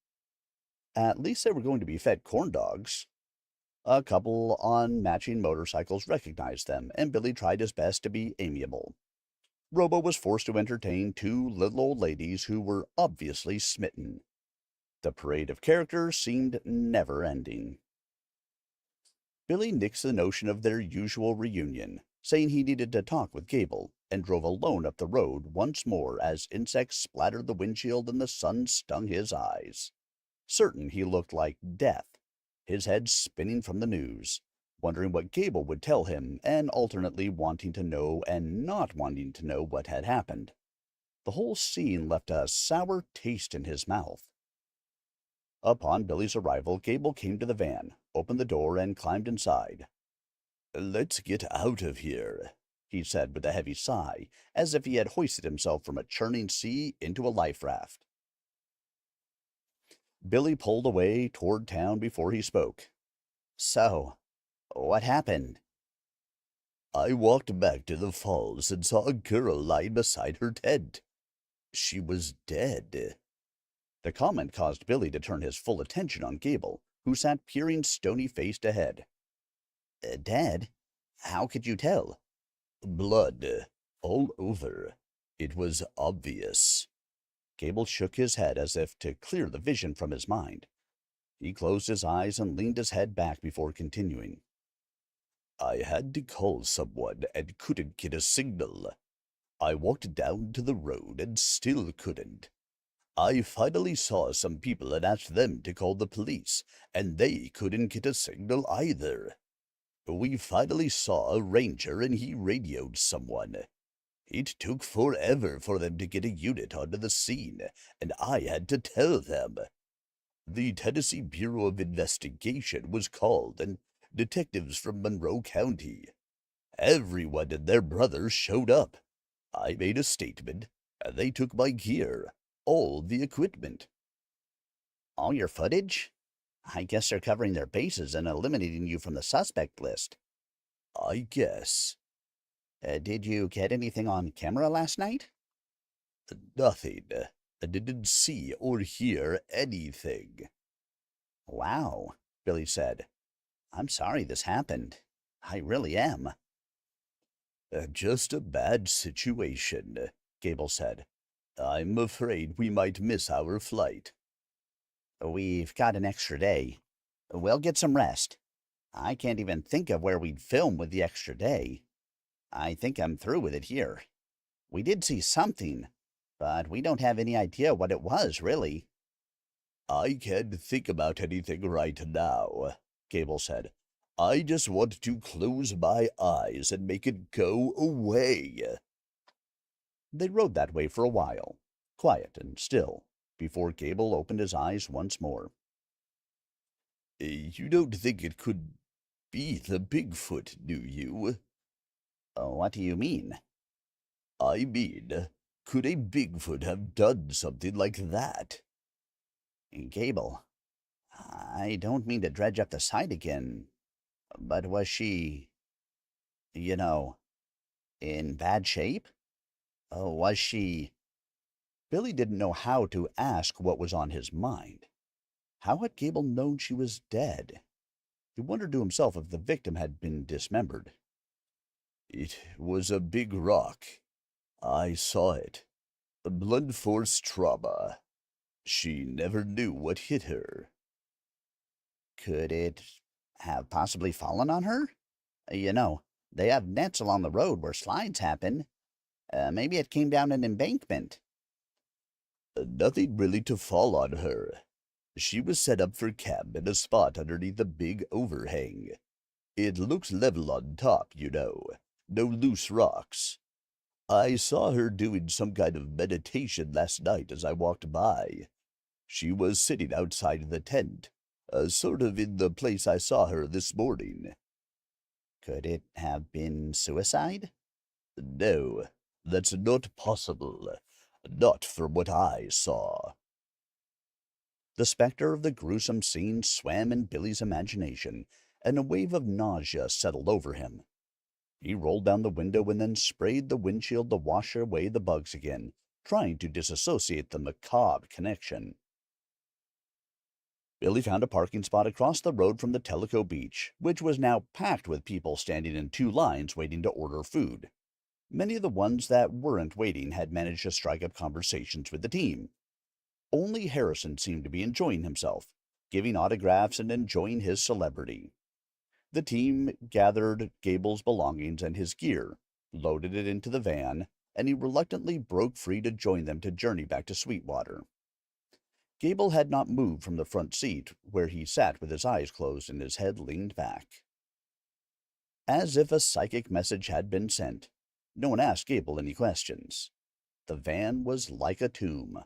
At least they were going to be fed corn dogs. A couple on matching motorcycles recognized them, and Billy tried his best to be amiable. Robo was forced to entertain 2 little old ladies who were obviously smitten. The parade of characters seemed never-ending. Billy nixed the notion of their usual reunion, saying he needed to talk with Gable, and drove alone up the road once more as insects splattered the windshield and the sun stung his eyes. Certain he looked like death, his head spinning from the news, wondering what Gable would tell him, and alternately wanting to know and not wanting to know what had happened. The whole scene left a sour taste in his mouth. Upon Billy's arrival, Gable came to the van, opened the door, and climbed inside. Let's get out of here, he said with a heavy sigh, as if he had hoisted himself from a churning sea into a life raft. Billy pulled away toward town before he spoke. So, what happened? I walked back to the falls and saw a girl lying beside her tent. She was dead. The comment caused Billy to turn his full attention on Gable, who sat peering stony-faced ahead. Dead? How could you tell? Blood. All over. It was obvious. Gable shook his head as if to clear the vision from his mind. He closed his eyes and leaned his head back before continuing. I had to call someone and couldn't get a signal. I walked down to the road and still couldn't. I finally saw some people and asked them to call the police, and they couldn't get a signal either. We finally saw a ranger and he radioed someone. It took forever for them to get a unit onto the scene, and I had to tell them. The Tennessee Bureau of Investigation was called, and detectives from Monroe County. Everyone and their brother showed up. I made a statement, and they took my gear, all the equipment. All your footage? I guess they're covering their bases and eliminating you from the suspect list. I guess. Did you get anything on camera last night? Nothing. I didn't see or hear anything. Wow, Billy said. I'm sorry this happened. I really am. Just a bad situation, Gable said. I'm afraid we might miss our flight. We've got an extra day. We'll get some rest. I can't even think of where we'd film with the extra day. I think I'm through with it here. We did see something, but we don't have any idea what it was, really. I can't think about anything right now, Gable said. I just want to close my eyes and make it go away. They rode that way for a while, quiet and still, before Gable opened his eyes once more. You don't think it could be the Bigfoot, do you? What do you mean? I mean, could a Bigfoot have done something like that? Gable, I don't mean to dredge up the site again, but was she, in bad shape? Was she... Billy didn't know how to ask what was on his mind. How had Gable known she was dead? He wondered to himself if the victim had been dismembered. It was a big rock. I saw it. Blunt force trauma. She never knew what hit her. Could it have possibly fallen on her? They have nets along the road where slides happen. Maybe it came down an embankment. Nothing really to fall on her. She was set up for camp in a spot underneath a big overhang. It looks level on top, no loose rocks. I saw her doing some kind of meditation last night as I walked by. She was sitting outside the tent, sort of in the place I saw her this morning. Could it have been suicide? No, that's not possible. Not from what I saw. The specter of the gruesome scene swam in Billy's imagination, and a wave of nausea settled over him. He rolled down the window and then sprayed the windshield to wash away the bugs again, trying to disassociate the macabre connection. Billy found a parking spot across the road from the Tellico Beach, which was now packed with people standing in two lines waiting to order food. Many of the ones that weren't waiting had managed to strike up conversations with the team. Only Harrison seemed to be enjoying himself, giving autographs and enjoying his celebrity. The team gathered Gable's belongings and his gear, loaded it into the van, and he reluctantly broke free to join them to journey back to Sweetwater. Gable had not moved from the front seat, where he sat with his eyes closed and his head leaned back. As if a psychic message had been sent, no one asked Gable any questions. The van was like a tomb.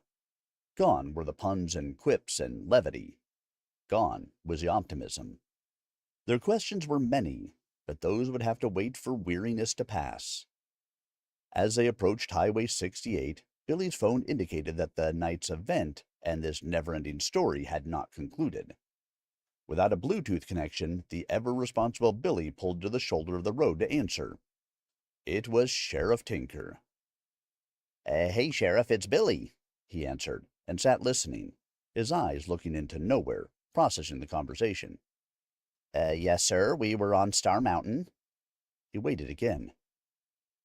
Gone were the puns and quips and levity. Gone was the optimism. Their questions were many, but those would have to wait for weariness to pass. As they approached Highway 68, Billy's phone indicated that the night's event and this never-ending story had not concluded. Without a Bluetooth connection, the ever-responsible Billy pulled to the shoulder of the road to answer. It was Sheriff Tinker. Hey, Sheriff, it's Billy, he answered, and sat listening, his eyes looking into nowhere, processing the conversation. Yes, sir, we were on Star Mountain. He waited again.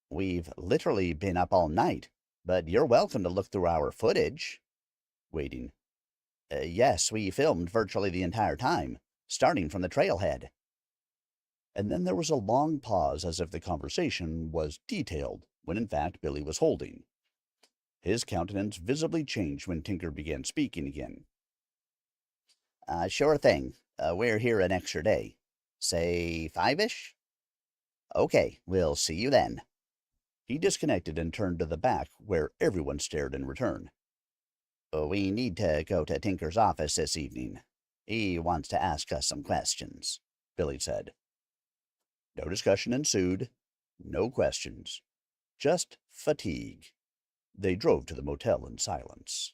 We've literally been up all night, but you're welcome to look through our footage. Waiting. Yes, we filmed virtually the entire time, starting from the trailhead. And then there was a long pause as if the conversation was detailed, when in fact Billy was holding. His countenance visibly changed when Tinker began speaking again. Sure thing. We're here an extra day. Say 5-ish? Okay, we'll see you then. He disconnected and turned to the back, where everyone stared in return. We need to go to Tinker's office this evening. He wants to ask us some questions, Billy said. No discussion ensued, no questions, just fatigue. They drove to the motel in silence.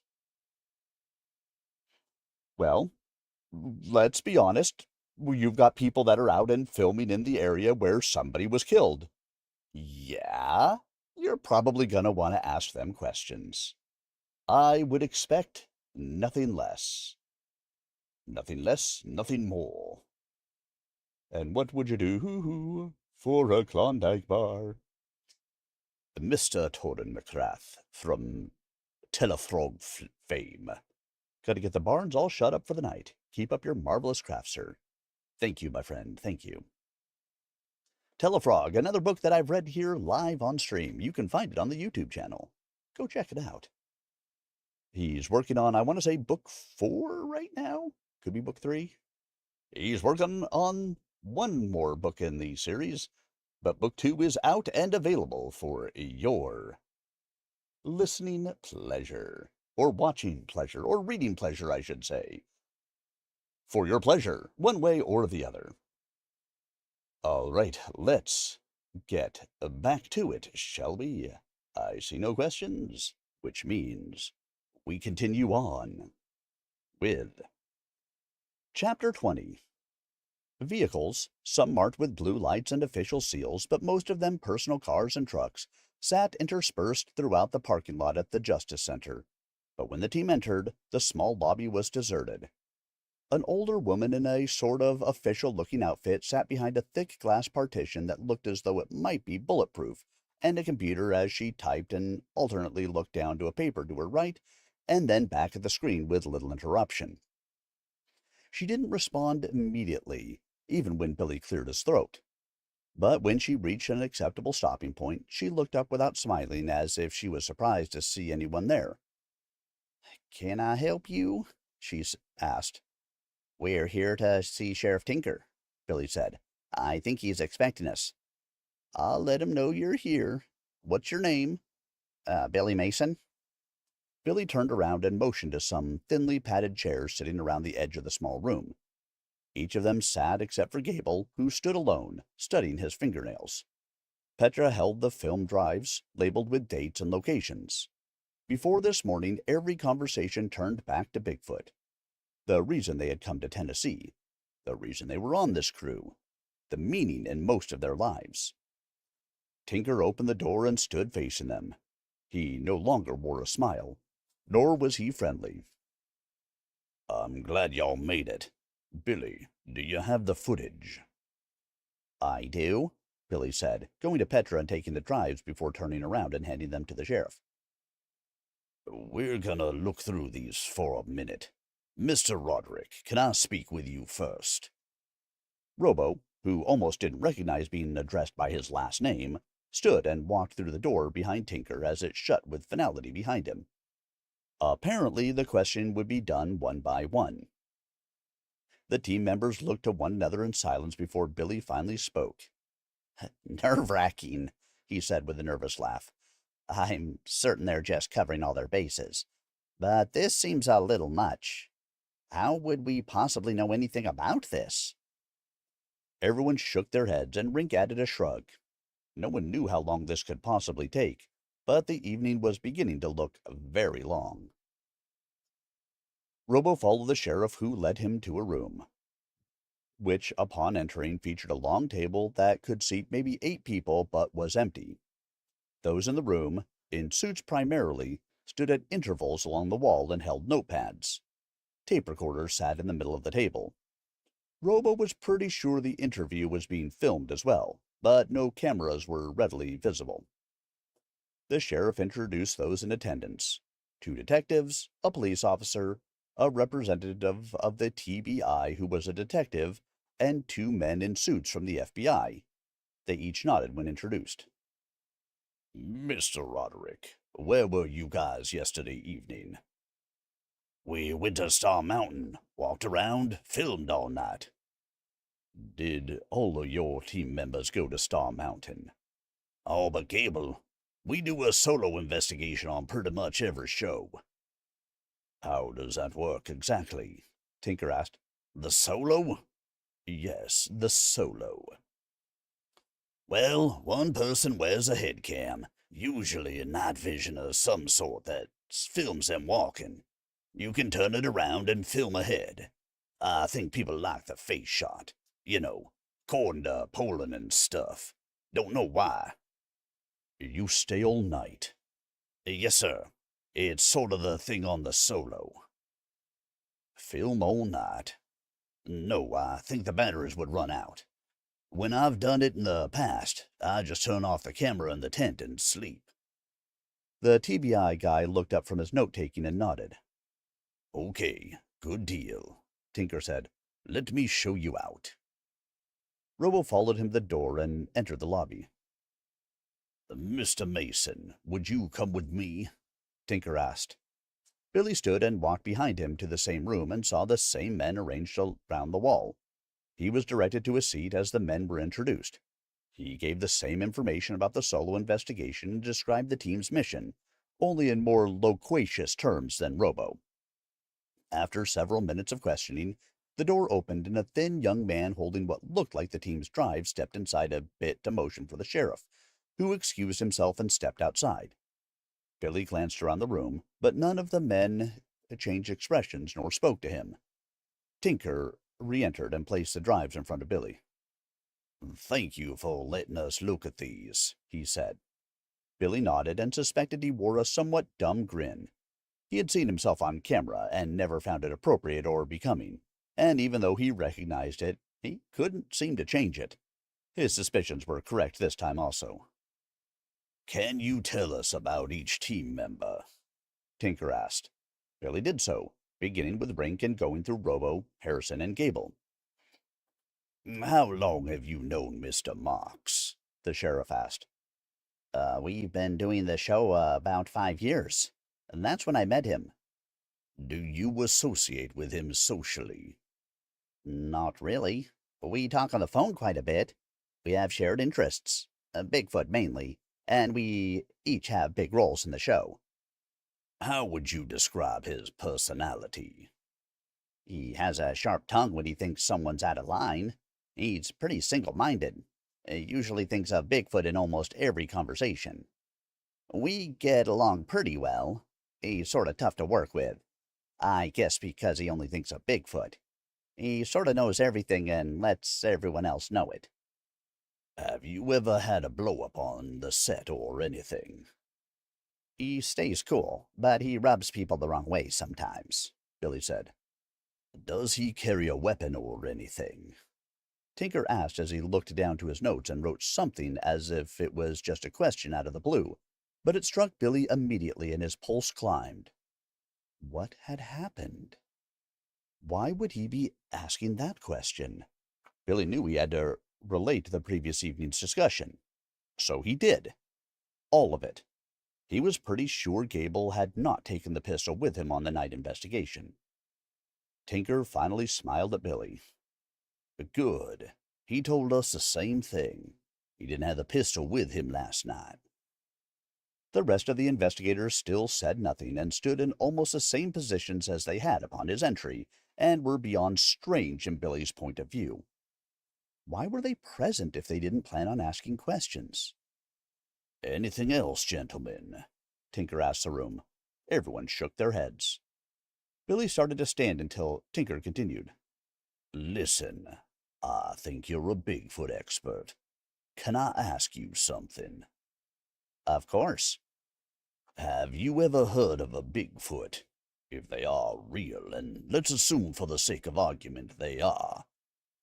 Well, let's be honest. You've got people that are out and filming in the area where somebody was killed. Yeah, you're probably going to want to ask them questions. I would expect nothing less. Nothing less, nothing more. And what would you do for a Klondike bar? Mr. Torrin McGrath, from Telefrog fame. Got to get the barns all shut up for the night. Keep up your marvelous craft, sir. Thank you, my friend, thank you. Telefrog, another book that I've read here live on stream. You can find it on the YouTube channel. Go check it out. He's working on, I want to say, book 4 right now? Could be book 3. He's working on one more book in the series, but book 2 is out and available for your listening pleasure, or watching pleasure, or reading pleasure, I should say. For your pleasure, one way or the other. All right, let's get back to it, shall we? I see no questions, which means we continue on with Chapter 20. Vehicles, some marked with blue lights and official seals, but most of them personal cars and trucks, sat interspersed throughout the parking lot at the Justice Center. But when the team entered, the small lobby was deserted. An older woman in a sort of official-looking outfit sat behind a thick glass partition that looked as though it might be bulletproof, and a computer as she typed and alternately looked down to a paper to her right and then back at the screen with little interruption. She didn't respond immediately, even when Billy cleared his throat. But when she reached an acceptable stopping point, she looked up without smiling, as if she was surprised to see anyone there. "Can I help you?" she asked. "We're here to see Sheriff Tinker," Billy said. "I think he's expecting us." "I'll let him know you're here. What's your name?" Billy Mason." Billy turned around and motioned to some thinly padded chairs sitting around the edge of the small room. Each of them sat except for Gable, who stood alone, studying his fingernails. Petra held the film drives, labeled with dates and locations. Before this morning, every conversation turned back to Bigfoot. The reason they had come to Tennessee. The reason they were on this crew. The meaning in most of their lives. Tinker opened the door and stood facing them. He no longer wore a smile, nor was he friendly. "I'm glad y'all made it. Billy, do you have the footage?" "I do," Billy said, going to Petra and taking the drives before turning around and handing them to the sheriff. "We're gonna look through these for a minute. Mr. Roderick, can I speak with you first?" Robo, who almost didn't recognize being addressed by his last name, stood and walked through the door behind Tinker as it shut with finality behind him. Apparently, the question would be done one by one. The team members looked to one another in silence before Billy finally spoke. "Nerve-wracking," he said with a nervous laugh. "I'm certain they're just covering all their bases. But this seems a little much. How would we possibly know anything about this?" Everyone shook their heads, and Rink added a shrug. No one knew how long this could possibly take, but the evening was beginning to look very long. Robo followed the sheriff, who led him to a room, which, upon entering, featured a long table that could seat maybe 8 people but was empty. Those in the room, in suits primarily, stood at intervals along the wall and held notepads. Tape recorders sat in the middle of the table. Robo was pretty sure the interview was being filmed as well, but no cameras were readily visible. The sheriff introduced those in attendance: 2 detectives, a police officer, a representative of the TBI who was a detective, and 2 men in suits from the FBI. They each nodded when introduced. Mr. Roderick, where were you guys yesterday evening? We went to Star Mountain, walked around, filmed all night. Did all of your team members go to Star Mountain? All but Gable. We do a solo investigation on pretty much every show. How does that work exactly? Tinker asked. The solo? Yes, the solo. Well, one person wears a head cam, usually a night vision of some sort that films them walking. You can turn it around and film ahead. I think people like the face shot. You know, according to Poland and stuff. Don't know why. You stay all night? Yes, sir. It's sort of the thing on the solo. Film all night? No, I think the batteries would run out. When I've done it in the past, I just turn off the camera in the tent and sleep. The TBI guy looked up from his note-taking and nodded. Okay, good deal, Tinker said. Let me show you out. Robo followed him to the door and entered the lobby. Mr. Mason, would you come with me? Tinker asked. Billy stood and walked behind him to the same room and saw the same men arranged around the wall. He was directed to a seat as the men were introduced. He gave the same information about the solo investigation and described the team's mission, only in more loquacious terms than Robo. After several minutes of questioning, the door opened and a thin young man holding what looked like the team's drive stepped inside a bit to motion for the sheriff, who excused himself and stepped outside. Billy glanced around the room, but none of the men changed expressions nor spoke to him. Tinker re-entered and placed the drives in front of Billy. Thank you for letting us look at these, he said. Billy nodded and suspected he wore a somewhat dumb grin. He had seen himself on camera and never found it appropriate or becoming, and even though he recognized it, he couldn't seem to change it. His suspicions were correct this time also. Can you tell us about each team member? Tinker asked. Billy did so, beginning with Rink and going through Robo, Harrison, and Gable. How long have you known Mr. Marks? The sheriff asked. We've been doing the show about 5 years, and that's when I met him. Do you associate with him socially? Not really. We talk on the phone quite a bit. We have shared interests, Bigfoot mainly, and we each have big roles in the show. How would you describe his personality? He has a sharp tongue when he thinks someone's out of line. He's pretty single-minded. He usually thinks of Bigfoot in almost every conversation. We get along pretty well. He's sort of tough to work with. I guess because he only thinks of Bigfoot. He sort of knows everything and lets everyone else know it. Have you ever had a blow-up on the set or anything? He stays cool, but he rubs people the wrong way sometimes, Billy said. Does he carry a weapon or anything? Tinker asked as he looked down to his notes and wrote something as if it was just a question out of the blue, but it struck Billy immediately and his pulse climbed. What had happened? Why would he be asking that question? Billy knew he had to relate to the previous evening's discussion. So he did. All of it. He was pretty sure Gable had not taken the pistol with him on the night investigation. Tinker finally smiled at Billy. Good. He told us the same thing. He didn't have the pistol with him last night. The rest of the investigators still said nothing and stood in almost the same positions as they had upon his entry, and were beyond strange in Billy's point of view. Why were they present if they didn't plan on asking questions? Anything else, gentlemen? Tinker asked the room. Everyone shook their heads. Billy started to stand until Tinker continued. Listen, I think you're a Bigfoot expert. Can I ask you something? Of course. Have you ever heard of a Bigfoot? If they are real, and let's assume for the sake of argument they are,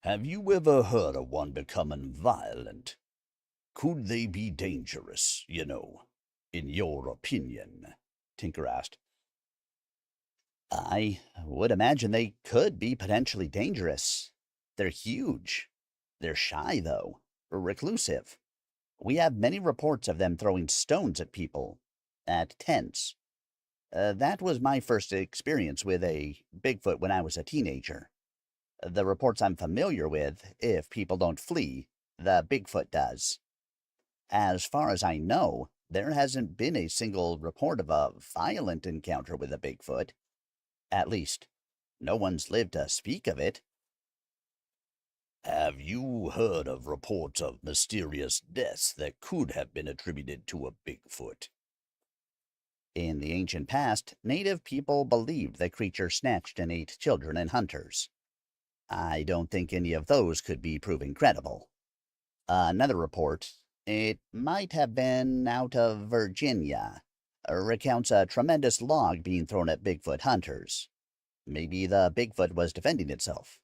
have you ever heard of one becoming violent? Could they be dangerous, in your opinion? Tinker asked. I would imagine they could be potentially dangerous. They're huge. They're shy, though, reclusive. We have many reports of them throwing stones at people, at tents. That was my first experience with a Bigfoot when I was a teenager. The reports I'm familiar with, if people don't flee, the Bigfoot does. As far as I know, there hasn't been a single report of a violent encounter with a Bigfoot. At least, no one's lived to speak of it. Have you heard of reports of mysterious deaths that could have been attributed to a Bigfoot? In the ancient past, native people believed the creature snatched and ate children and hunters. I don't think any of those could be proven credible. Another report, it might have been out of Virginia, recounts a tremendous log being thrown at Bigfoot hunters. Maybe the Bigfoot was defending itself.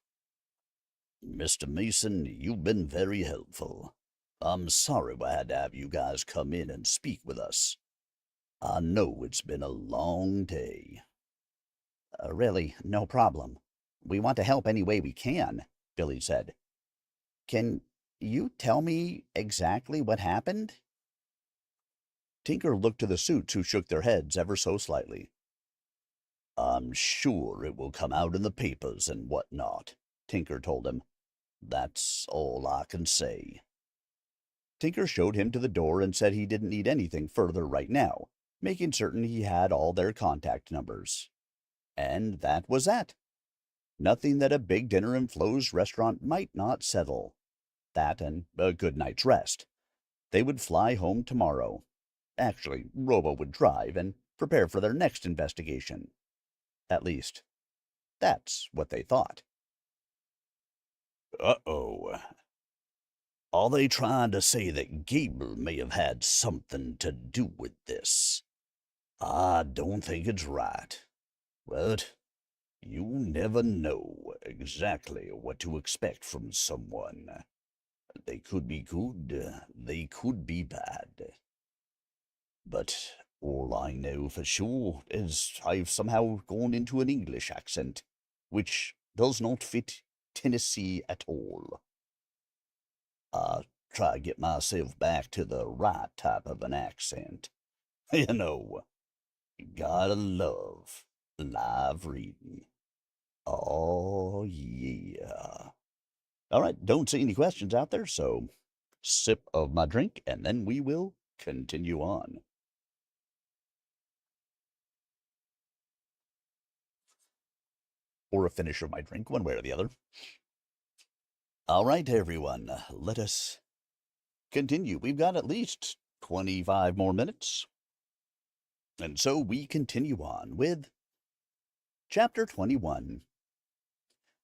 Mr. Mason, you've been very helpful. I'm sorry we had to have you guys come in and speak with us. I know it's been a long day. Really, no problem. We want to help any way we can, Billy said. Can you tell me exactly what happened? Tinker looked to the suits, who shook their heads ever so slightly. I'm sure it will come out in the papers and whatnot, Tinker told him. That's all I can say. Tinker showed him to the door and said he didn't need anything further right now, making certain he had all their contact numbers. And that was that. Nothing that a big dinner in Flo's restaurant might not settle. That and a good night's rest. They would fly home tomorrow. Actually, Robo would drive and prepare for their next investigation. At least, that's what they thought. Uh-oh. Are they trying to say that Gable may have had something to do with this? I don't think it's right. But you never know exactly what to expect from someone. They could be good, they could be bad. But all I know for sure is I've somehow gone into an English accent, which does not fit Tennessee at all. I try to get myself back to the right type of an accent. Gotta love live reading. Oh, yeah. All right, don't see any questions out there, so sip of my drink, and then we will continue on. Or a finish of my drink, one way or the other. All right, everyone, let us continue. We've got at least 25 more minutes. And so we continue on with Chapter 21.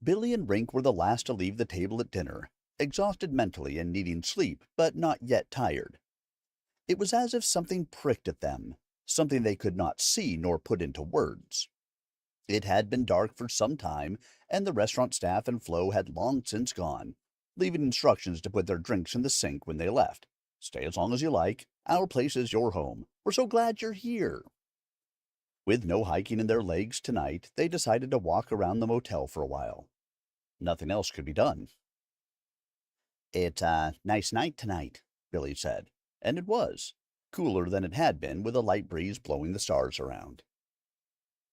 Billy and Rink were the last to leave the table at dinner, exhausted mentally and needing sleep, but not yet tired. It was as if something pricked at them, something they could not see nor put into words. It had been dark for some time, and the restaurant staff and Flo had long since gone, leaving instructions to put their drinks in the sink when they left. Stay as long as you like. Our place is your home. We're so glad you're here. With no hiking in their legs tonight, they decided to walk around the motel for a while. Nothing else could be done. It's a nice night tonight, Billy said, and it was, cooler than it had been with a light breeze blowing the stars around.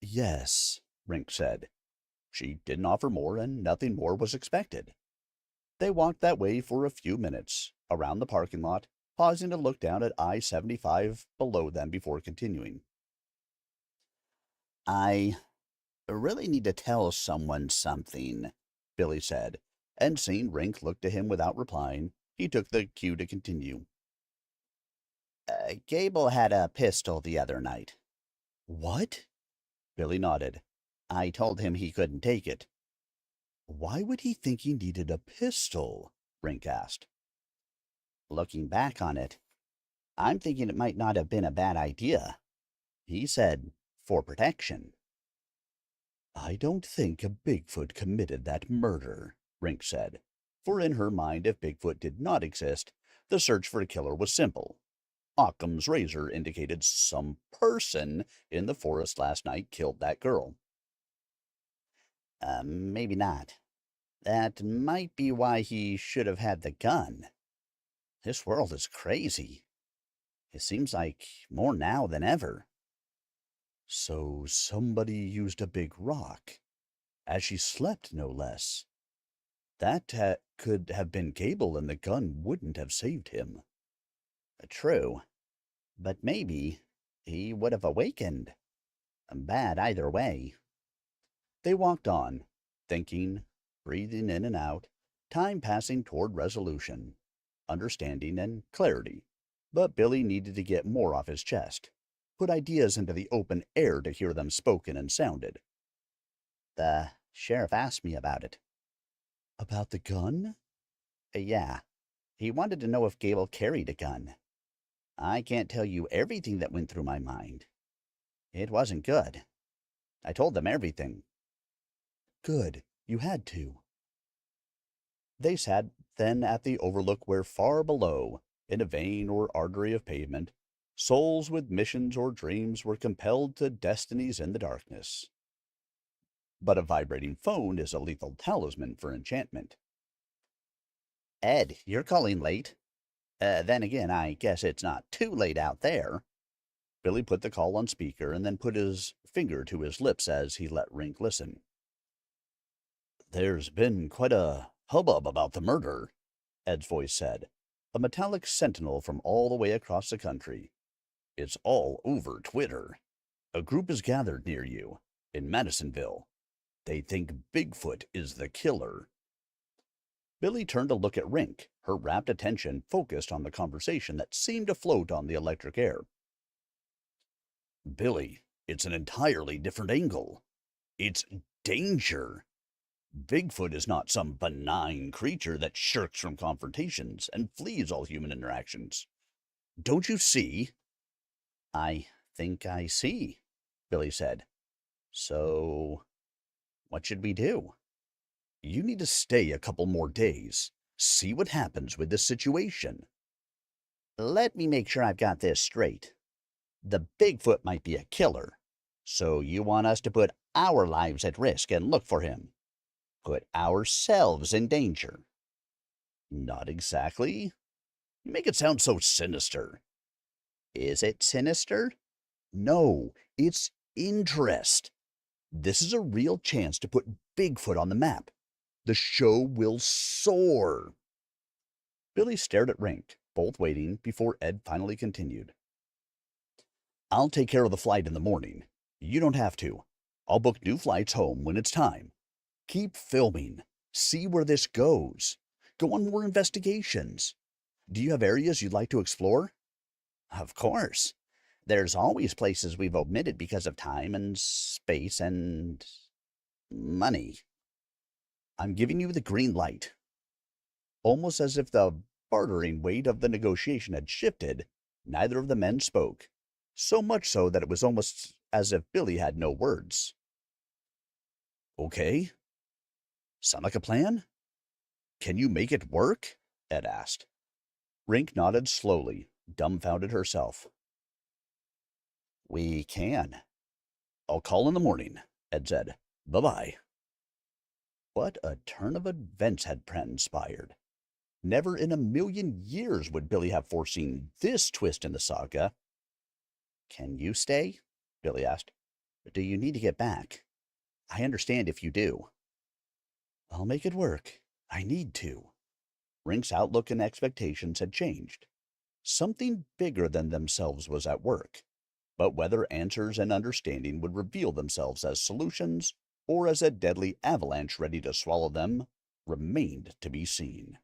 Yes, Rink said. She didn't offer more, and nothing more was expected. They walked that way for a few minutes, around the parking lot, pausing to look down at I-75 below them before continuing. I really need to tell someone something, Billy said, and seeing Rink look to him without replying, he took the cue to continue. Gable had a pistol the other night. What? Billy nodded. I told him he couldn't take it. Why would he think he needed a pistol? Rink asked. Looking back on it, I'm thinking it might not have been a bad idea. He said, for protection. I don't think a Bigfoot committed that murder, Rink said, for in her mind, if Bigfoot did not exist, the search for a killer was simple. Occam's razor indicated some person in the forest last night killed that girl. Maybe not. That might be why he should have had the gun. This world is crazy. It seems like more now than ever. So somebody used a big rock, as she slept, no less. That could have been Gable, and the gun wouldn't have saved him. True, but maybe he would have awakened. Bad either way. They walked on, thinking, breathing in and out, time passing toward resolution, understanding, and clarity. But Billy needed to get more off his chest, put ideas into the open air to hear them spoken and sounded. The sheriff asked me about it. About the gun? Yeah. He wanted to know if Gable carried a gun. I can't tell you everything that went through my mind. It wasn't good. I told them everything. Good. You had to. They sat then at the overlook where far below, in a vein or artery of pavement, souls with missions or dreams were compelled to destinies in the darkness. But a vibrating phone is a lethal talisman for enchantment. Ed, you're calling late. Then again, I guess it's not too late out there. Billy put the call on speaker and then put his finger to his lips as he let Rink listen. There's been quite a hubbub about the murder, Ed's voice said, a metallic sentinel from all the way across the country. It's all over Twitter. A group is gathered near you, in Madisonville. They think Bigfoot is the killer. Billy turned to look at Rink, her rapt attention focused on the conversation that seemed to float on the electric air. Billy, it's an entirely different angle. It's danger. Bigfoot is not some benign creature that shirks from confrontations and flees all human interactions. Don't you see? I think I see, Billy said. So, what should we do? You need to stay a couple more days. See what happens with this situation. Let me make sure I've got this straight. The Bigfoot might be a killer, so you want us to put our lives at risk and look for him. Put ourselves in danger. Not exactly. You make it sound so sinister. Is it sinister? No, it's interest. This is a real chance to put Bigfoot on the map. The show will soar. Billy stared at Rink, both waiting before Ed finally continued. I'll take care of the flight in the morning. You don't have to. I'll book new flights home when it's time. Keep filming. See where this goes. Go on more investigations. Do you have areas you'd like to explore? Of course. There's always places we've omitted because of time and space and money. I'm giving you the green light. Almost as if the bartering weight of the negotiation had shifted, neither of the men spoke, so much so that it was almost as if Billy had no words. Okay. Sound like a plan? Can you make it work? Ed asked. Rink nodded slowly, dumbfounded herself. We can. I'll call in the morning, Ed said. Bye-bye. What a turn of events had transpired. Never in a million years would Billy have foreseen this twist in the saga. Can you stay? Billy asked. Do you need to get back? I understand if you do. I'll make it work. I need to. Rink's outlook and expectations had changed. Something bigger than themselves was at work, but whether answers and understanding would reveal themselves as solutions or as a deadly avalanche ready to swallow them remained to be seen.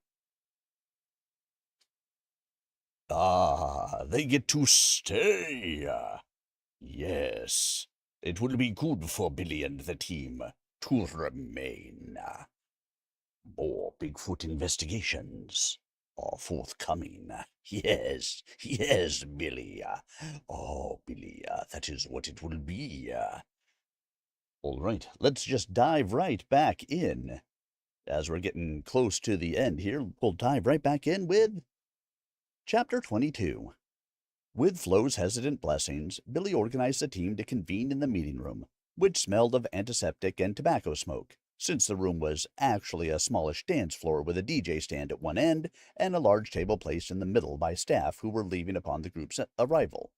Ah, they get to stay. Yes, it will be good for Billy and the team to remain. More Bigfoot investigations are forthcoming. Yes, yes, Billy. Oh, Billy, that is what it will be. All right, let's just dive right back in. As we're getting close to the end here, we'll dive right back in with Chapter 22. With Flo's hesitant blessings, Billy organized the team to convene in the meeting room, which smelled of antiseptic and tobacco smoke, since the room was actually a smallish dance floor with a DJ stand at one end and a large table placed in the middle by staff who were leaving upon the group's arrival.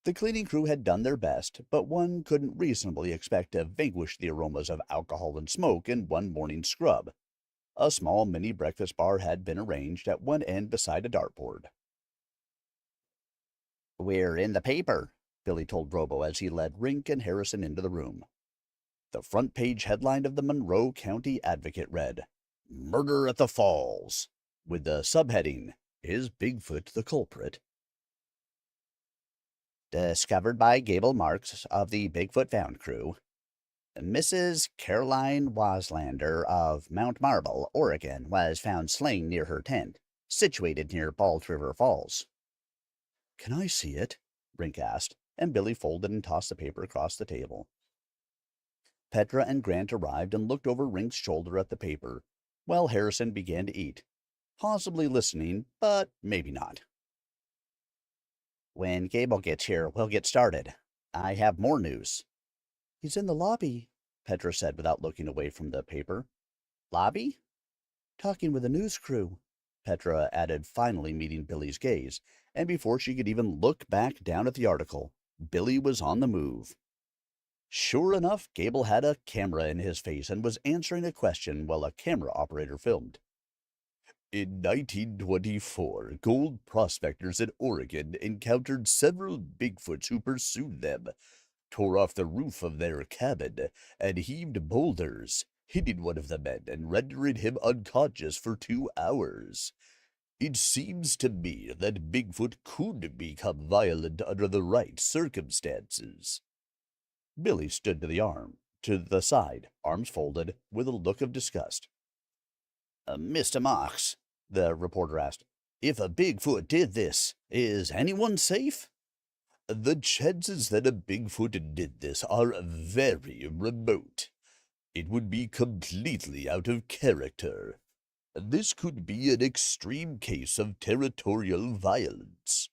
The cleaning crew had done their best, but one couldn't reasonably expect to vanquish the aromas of alcohol and smoke in one morning scrub. A small mini breakfast bar had been arranged at one end beside a dartboard. "We're in the paper," Billy told Robo as he led Rink and Harrison into the room. The front page headline of the Monroe County Advocate read, "Murder at the Falls," with the subheading, "Is Bigfoot the Culprit?" "Discovered by Gable Marks of the Bigfoot Found Crew. Mrs. Caroline Waslander of Mount Marble, Oregon, was found slain near her tent, situated near Bald River Falls." "Can I see it?" Rink asked, and Billy folded and tossed the paper across the table. Petra and Grant arrived and looked over Rink's shoulder at the paper, while Harrison began to eat, possibly listening, but maybe not. "When Gable gets here, we'll get started. I have more news." "He's in the lobby," Petra said without looking away from the paper. "Lobby?" "Talking with the news crew," Petra added, finally meeting Billy's gaze, and before she could even look back down at the article, Billy was on the move. Sure enough, Gable had a camera in his face and was answering a question while a camera operator filmed. "In 1924, gold prospectors in Oregon encountered several Bigfoots who pursued them, tore off the roof of their cabin, and heaved boulders, hitting one of the men and rendering him unconscious for 2 hours. It seems to me that Bigfoot could become violent under the right circumstances." Billy stood to the side, arms folded, with a look of disgust. "Mr. Marks," the reporter asked, "if a Bigfoot did this, is anyone safe?" "The chances that a Bigfoot did this are very remote. It would be completely out of character. This could be an extreme case of territorial violence.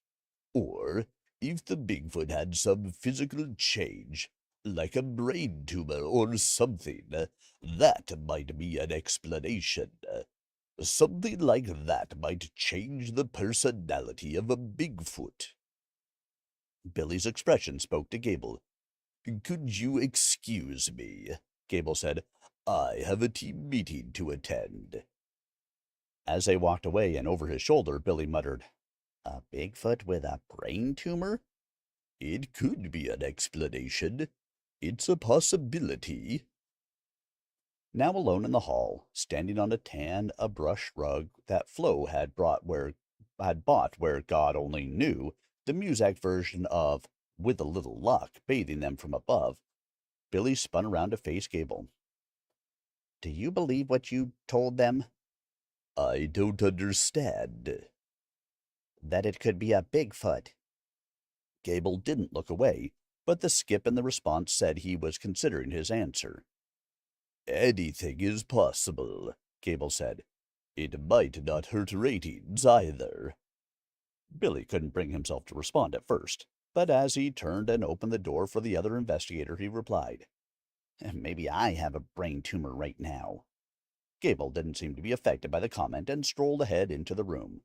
Or, if the Bigfoot had some physical change, like a brain tumor or something, that might be an explanation. Something like that might change the personality of a Bigfoot." Billy's expression spoke to Gable. "Could you excuse me?" Gable said. "I have a team meeting to attend." As they walked away and over his shoulder, Billy muttered, "A Bigfoot with a brain tumor?" "It could be an explanation. It's a possibility." Now alone in the hall, standing on a brush rug that Flo had bought where God only knew, the Muzak version of "With a Little Luck" bathing them from above, Billy spun around to face Gable. "Do you believe what you told them?" "I don't understand." "That it could be a Bigfoot." Gable didn't look away, but the skip in the response said he was considering his answer. "Anything is possible," Gable said. "It might not hurt ratings either." Billy couldn't bring himself to respond at first, but as he turned and opened the door for the other investigator, he replied, "Maybe I have a brain tumor right now." Gable didn't seem to be affected by the comment and strolled ahead into the room.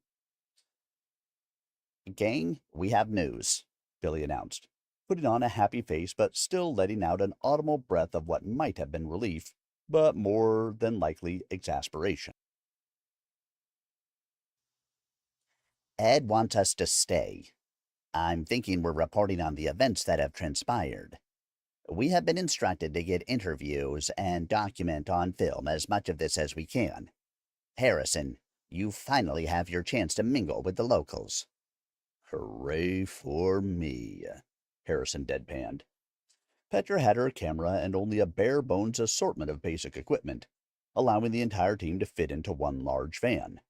"Gang, we have news," Billy announced, putting on a happy face but still letting out an audible breath of what might have been relief, but more than likely exasperation. "Ed wants us to stay. I'm thinking we're reporting on the events that have transpired. We have been instructed to get interviews and document on film as much of this as we can. Harrison, you finally have your chance to mingle with the locals." Hooray for me, Harrison deadpanned. Petra had her camera and only a bare-bones assortment of basic equipment, allowing the entire team to fit into one large van.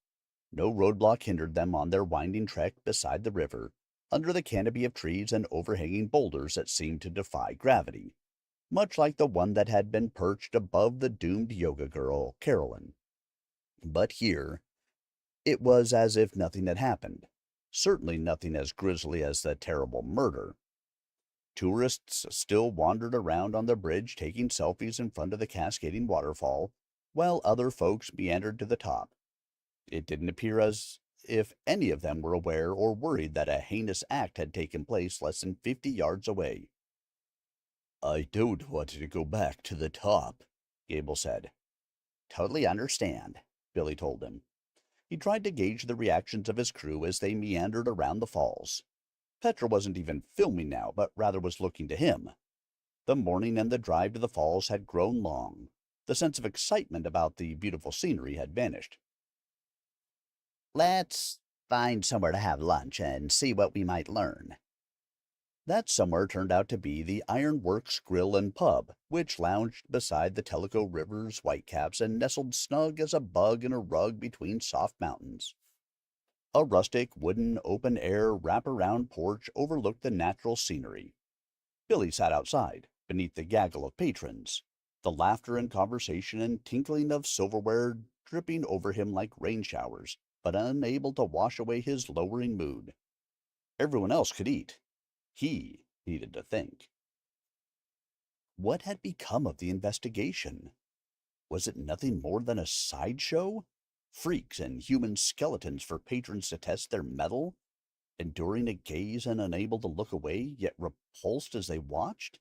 No roadblock hindered them on their winding trek beside the river, under the canopy of trees and overhanging boulders that seemed to defy gravity, much like the one that had been perched above the doomed yoga girl, Carolyn. But here, it was as if nothing had happened, certainly nothing as grisly as the terrible murder. Tourists still wandered around on the bridge taking selfies in front of the cascading waterfall, while other folks meandered to the top. It didn't appear as if any of them were aware or worried that a heinous act had taken place less than 50 yards away. "I don't want to go back to the top," Gable said. "Totally understand," Billy told him. He tried to gauge the reactions of his crew as they meandered around the falls. Petra wasn't even filming now, but rather was looking to him. The morning and the drive to the falls had grown long. The sense of excitement about the beautiful scenery had vanished. "Let's find somewhere to have lunch and see what we might learn." That somewhere turned out to be the Ironworks Grill and Pub, which lounged beside the Tellico River's whitecaps and nestled snug as a bug in a rug between soft mountains. A rustic, wooden, open-air, wrap-around porch overlooked the natural scenery. Billy sat outside, beneath the gaggle of patrons, the laughter and conversation and tinkling of silverware dripping over him like rain showers, but unable to wash away his lowering mood. Everyone else could eat. He needed to think. What had become of the investigation? Was it nothing more than a sideshow? Freaks and human skeletons for patrons to test their mettle? Enduring a gaze and unable to look away, yet repulsed as they watched?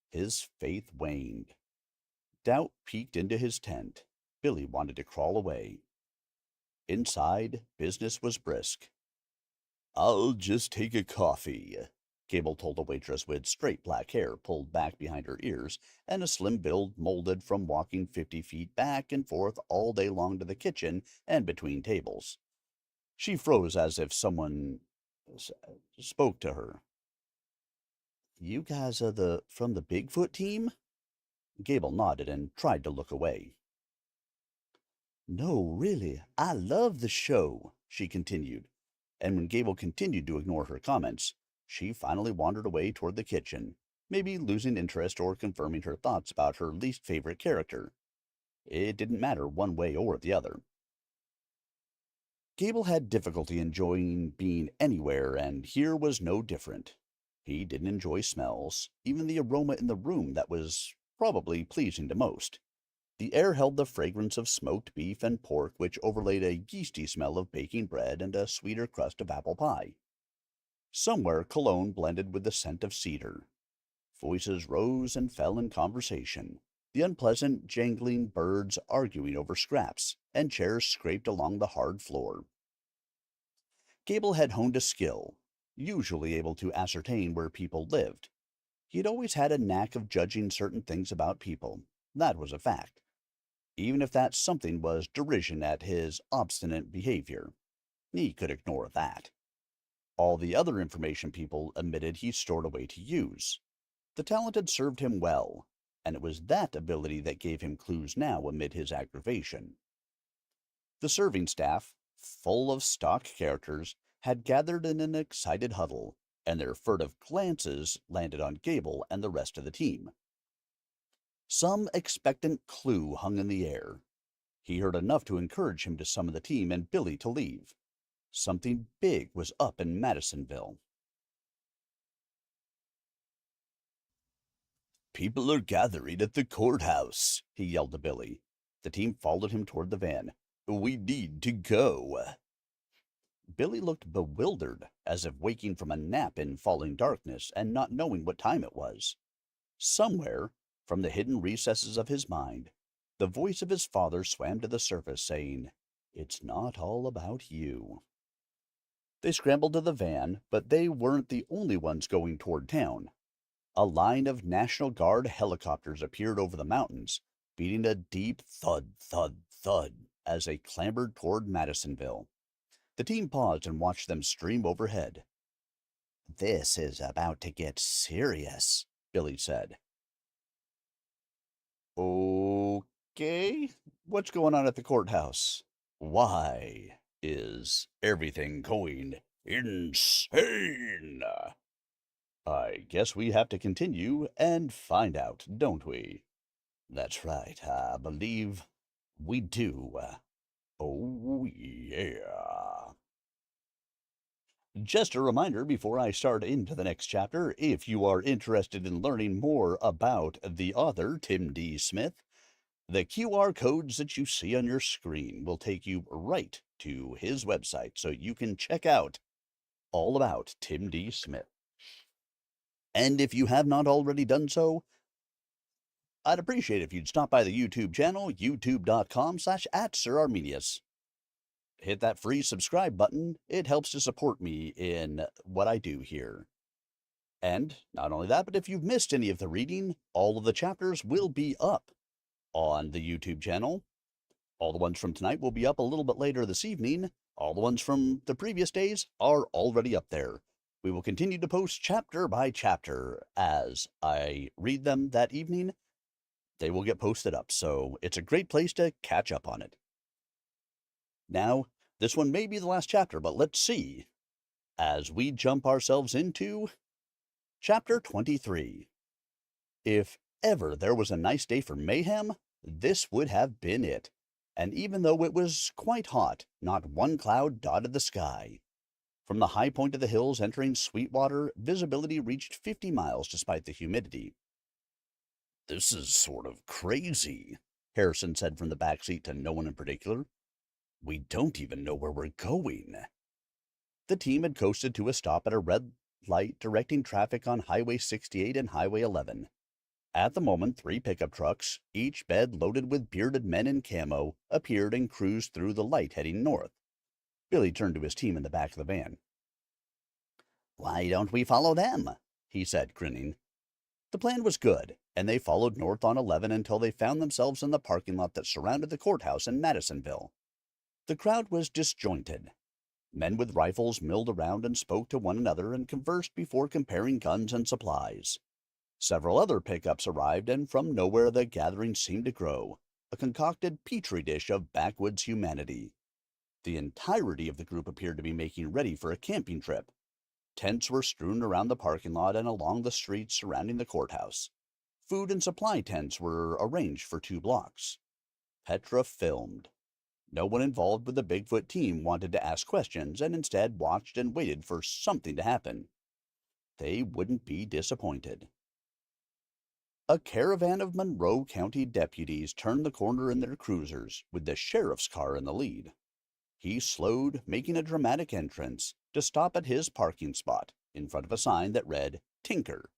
His faith waned. Doubt peeked into his tent. Billy wanted to crawl away. Inside, business was brisk. "I'll just take a coffee," Gable told a waitress with straight black hair pulled back behind her ears and a slim build molded from walking 50 feet back and forth all day long to the kitchen and between tables. She froze as if someone spoke to her. "You guys are from the Bigfoot team?" Gable nodded and tried to look away. "No, really, I love the show," she continued, and when Gable continued to ignore her comments, she finally wandered away toward the kitchen, maybe losing interest or confirming her thoughts about her least favorite character. It didn't matter one way or the other. Gable had difficulty enjoying being anywhere, and here was no different. He didn't enjoy smells, even the aroma in the room that was probably pleasing to most. The air held the fragrance of smoked beef and pork, which overlaid a yeasty smell of baking bread and a sweeter crust of apple pie. Somewhere cologne blended with the scent of cedar. Voices rose and fell in conversation, the unpleasant jangling birds arguing over scraps, and chairs scraped along the hard floor. Gable had honed a skill, usually able to ascertain where people lived. He had always had a knack of judging certain things about people. That was a fact. Even if that something was derision at his obstinate behavior. He could ignore that. All the other information people admitted he stored away to use. The talent had served him well, and it was that ability that gave him clues now amid his aggravation. The serving staff, full of stock characters, had gathered in an excited huddle, and their furtive glances landed on Gable and the rest of the team. Some expectant clue hung in the air. He heard enough to encourage him to summon the team and Billy to leave. Something big was up in Madisonville. "People are gathering at the courthouse," he yelled to Billy. The team followed him toward the van. "We need to go." Billy looked bewildered, as if waking from a nap in falling darkness and not knowing what time it was. Somewhere, from the hidden recesses of his mind, the voice of his father swam to the surface, saying, "It's not all about you." They scrambled to the van, but they weren't the only ones going toward town. a line of National Guard helicopters appeared over the mountains, beating a deep thud, thud, thud as they clambered toward Madisonville. The team paused and watched them stream overhead. "This is about to get serious," Billy said. Okay, what's going on at the courthouse? Why is everything going insane? I guess we have to continue and find out, don't we? That's right, I believe we do. Oh, yeah. Just a reminder before I start into the next chapter, if you are interested in learning more about the author, Tim D. Smith, the QR codes that you see on your screen will take you right to his website so you can check out all about Tim D. Smith. And if you have not already done so, I'd appreciate if you'd stop by the YouTube channel, youtube.com/@SirArminius. Hit that free subscribe button. It helps to support me in what I do here. And not only that, but if you've missed any of the reading, all of the chapters will be up on the YouTube channel. All the ones from tonight will be up a little bit later this evening. All the ones from the previous days are already up there. We will continue to post chapter by chapter as I read them that evening. They will get posted up, so it's a great place to catch up on it. Now, this one may be the last chapter, but let's see as we jump ourselves into Chapter 23. If ever there was a nice day for mayhem, this would have been it. And even though it was quite hot, not one cloud dotted the sky. From the high point of the hills entering Sweetwater, visibility reached 50 miles despite the humidity. "This is sort of crazy," Harrison said from the back seat to no one in particular. "We don't even know where we're going." The team had coasted to a stop at a red light directing traffic on Highway 68 and Highway 11. At the moment, 3 pickup trucks, each bed loaded with bearded men in camo, appeared and cruised through the light heading north. Billy turned to his team in the back of the van. "Why don't we follow them?" he said, grinning. The plan was good, and they followed north on 11 until they found themselves in the parking lot that surrounded the courthouse in Madisonville. The crowd was disjointed. Men with rifles milled around and spoke to one another and conversed before comparing guns and supplies. Several other pickups arrived, and from nowhere the gathering seemed to grow, a concocted petri dish of backwoods humanity. The entirety of the group appeared to be making ready for a camping trip. Tents were strewn around the parking lot and along the streets surrounding the courthouse. Food and supply tents were arranged for 2 blocks. Petra filmed. No one involved with the Bigfoot team wanted to ask questions and instead watched and waited for something to happen. They wouldn't be disappointed. A caravan of Monroe County deputies turned the corner in their cruisers, with the sheriff's car in the lead. He slowed, making a dramatic entrance, to stop at his parking spot, in front of a sign that read, "Tinker."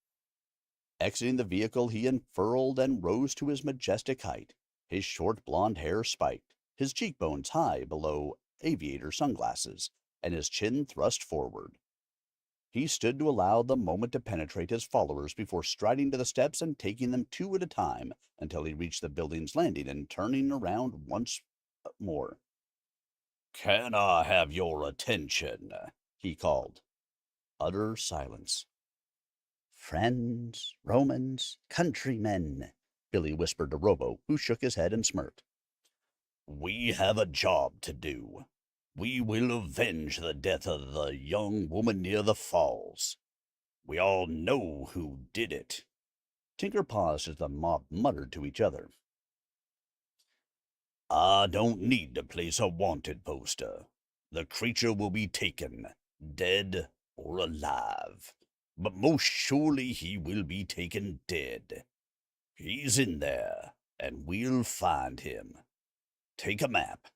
Exiting the vehicle, he unfurled and rose to his majestic height, his short blonde hair spiked, his cheekbones high below aviator sunglasses, and his chin thrust forward. He stood to allow the moment to penetrate his followers before striding to the steps and taking them 2 at a time until he reached the building's landing and turning around once more. "Can I have your attention?" he called. Utter silence. "Friends, Romans, countrymen," Billy whispered to Robo, who shook his head and smirked. "We have a job to do. We will avenge the death of the young woman near the falls. We all know who did it." Tinker paused as the mob muttered to each other. "I don't need to place a wanted poster. The creature will be taken, dead or alive. But most surely he will be taken dead. He's in there, and we'll find him. Take a map,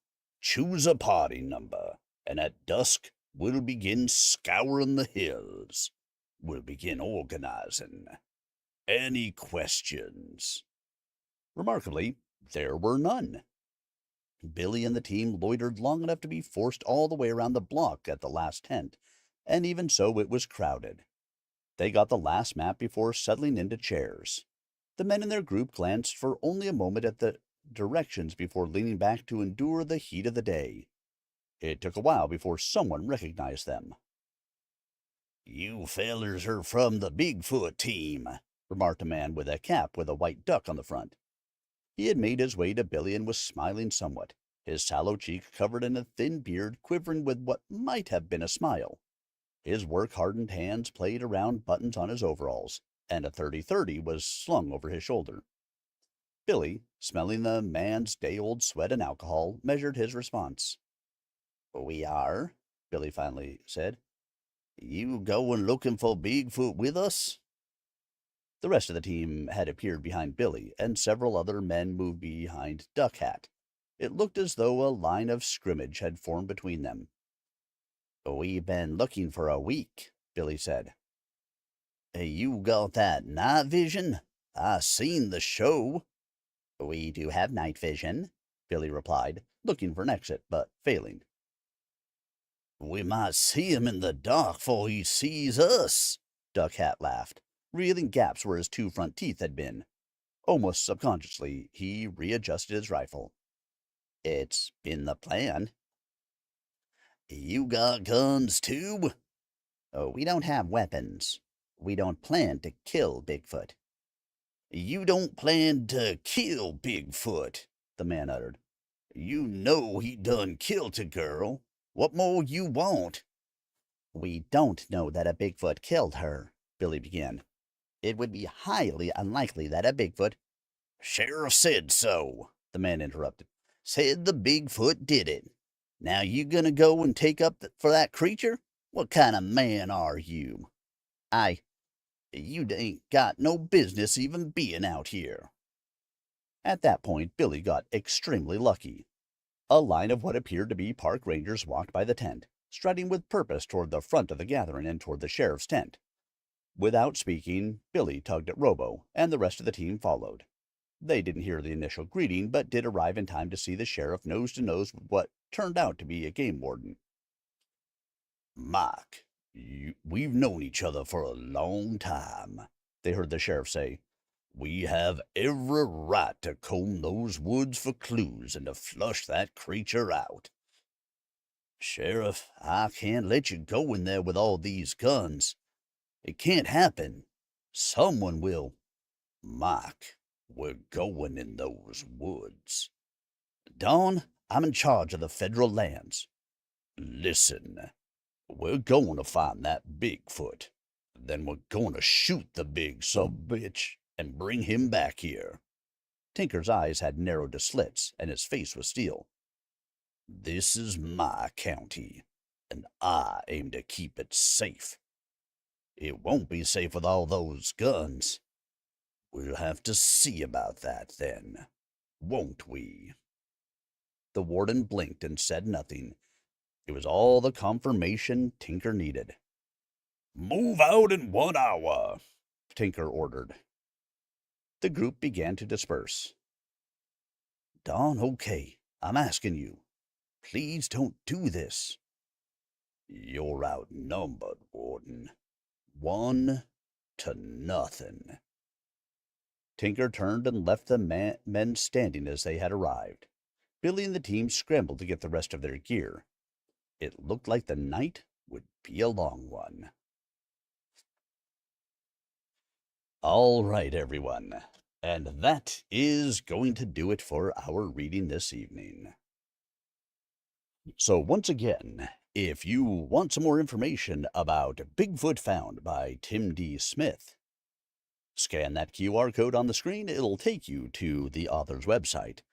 choose a party number, and at dusk we'll begin scouring the hills. We'll begin organizing. Any questions?" Remarkably, there were none. Billy and the team loitered long enough to be forced all the way around the block at the last tent, and even so it was crowded. They got the last map before settling into chairs. The men in their group glanced for only a moment at the directions before leaning back to endure the heat of the day. It took a while before someone recognized them. "You fellers are from the Bigfoot team," remarked a man with a cap with a white duck on the front. He had made his way to Billy and was smiling somewhat, his sallow cheek covered in a thin beard quivering with what might have been a smile. His work-hardened hands played around buttons on his overalls, and a 30-30 was slung over his shoulder. Billy, smelling the man's day-old sweat and alcohol, measured his response. "We are," Billy finally said. "You going looking for Bigfoot with us?" The rest of the team had appeared behind Billy, and several other men moved behind Duck Hat. It looked as though a line of scrimmage had formed between them. "We've been looking for a week," Billy said. "You got that night vision? I seen the show." "We do have night vision," Billy replied, looking for an exit, but failing. "We might see him in the dark 'fore he sees us," Duck Hat laughed, revealing gaps where his two front teeth had been. Almost subconsciously, he readjusted his rifle. "It's been the plan." "You got guns, too?" "We don't have weapons. We don't plan to kill Bigfoot." "You don't plan to kill Bigfoot," the man uttered. "You know he done killed a girl. What more you want?" "We don't know that a Bigfoot killed her," Billy began. "It would be highly unlikely that a Bigfoot—" "Sheriff said so," the man interrupted. "Said the Bigfoot did it. Now you gonna go and take up for that creature? What kind of man are you?" "You ain't got no business even being out here." At that point, Billy got extremely lucky. A line of what appeared to be park rangers walked by the tent, striding with purpose toward the front of the gathering and toward the sheriff's tent. Without speaking, Billy tugged at Robo, and the rest of the team followed. They didn't hear the initial greeting, but did arrive in time to see the sheriff nose to nose with what turned out to be a game warden. "Mike, we've known each other for a long time," they heard the sheriff say. "We have every right to comb those woods for clues and to flush that creature out." "Sheriff, I can't let you go in there with all these guns. It can't happen. Someone will." "Mike, we're going in those woods." "Don, I'm in charge of the federal lands." "Listen, we're going to find that Bigfoot. Then we're going to shoot the big subbitch and bring him back here." Tinker's eyes had narrowed to slits, and his face was steel. "This is my county, and I aim to keep it safe. It won't be safe with all those guns. We'll have to see about that then, won't we?" The warden blinked and said nothing. It was all the confirmation Tinker needed. "Move out in 1 hour," Tinker ordered. The group began to disperse. "Don, okay, I'm asking you. Please don't do this." "You're outnumbered, Warden. 1-0. Tinker turned and left the men standing as they had arrived. Billy and the team scrambled to get the rest of their gear. It looked like the night would be a long one. All right, everyone. And that is going to do it for our reading this evening. So once again, if you want some more information about Bigfoot Found by Tim D. Smith, scan that QR code on the screen. It'll take you to the author's website.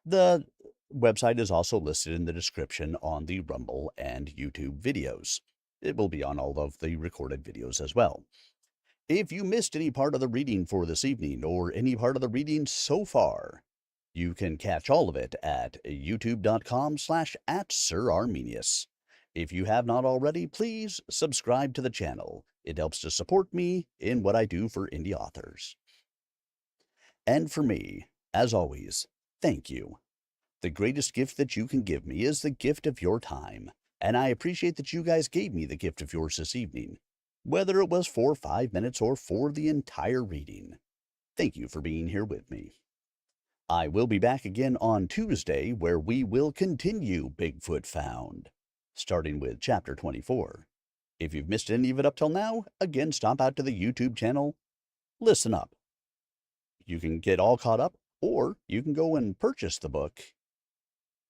The website is also listed in the description on the Rumble and YouTube videos. It will be on all of the recorded videos as well. If you missed any part of the reading for this evening or any part of the reading so far, you can catch all of it at youtube.com/@SirArminius. If you have not already, please subscribe to the channel. It helps to support me in what I do for indie authors. And for me, as always, thank you. The greatest gift that you can give me is the gift of your time, and I appreciate that you guys gave me the gift of yours this evening. whether it was for 5 minutes or for the entire reading. Thank you for being here with me. I will be back again on Tuesday, where we will continue Bigfoot Found, starting with Chapter 24. If you've missed any of it up till now, again, stop out to the YouTube channel, listen up. You can get all caught up, or you can go and purchase the book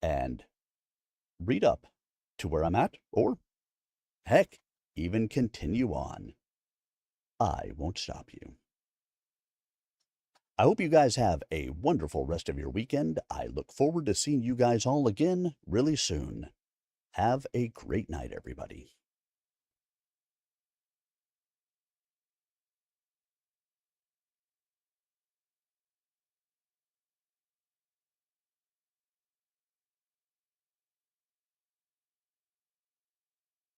and read up to where I'm at, or heck, even continue on. I won't stop you. I hope you guys have a wonderful rest of your weekend. I look forward to seeing you guys all again really soon. Have a great night, everybody.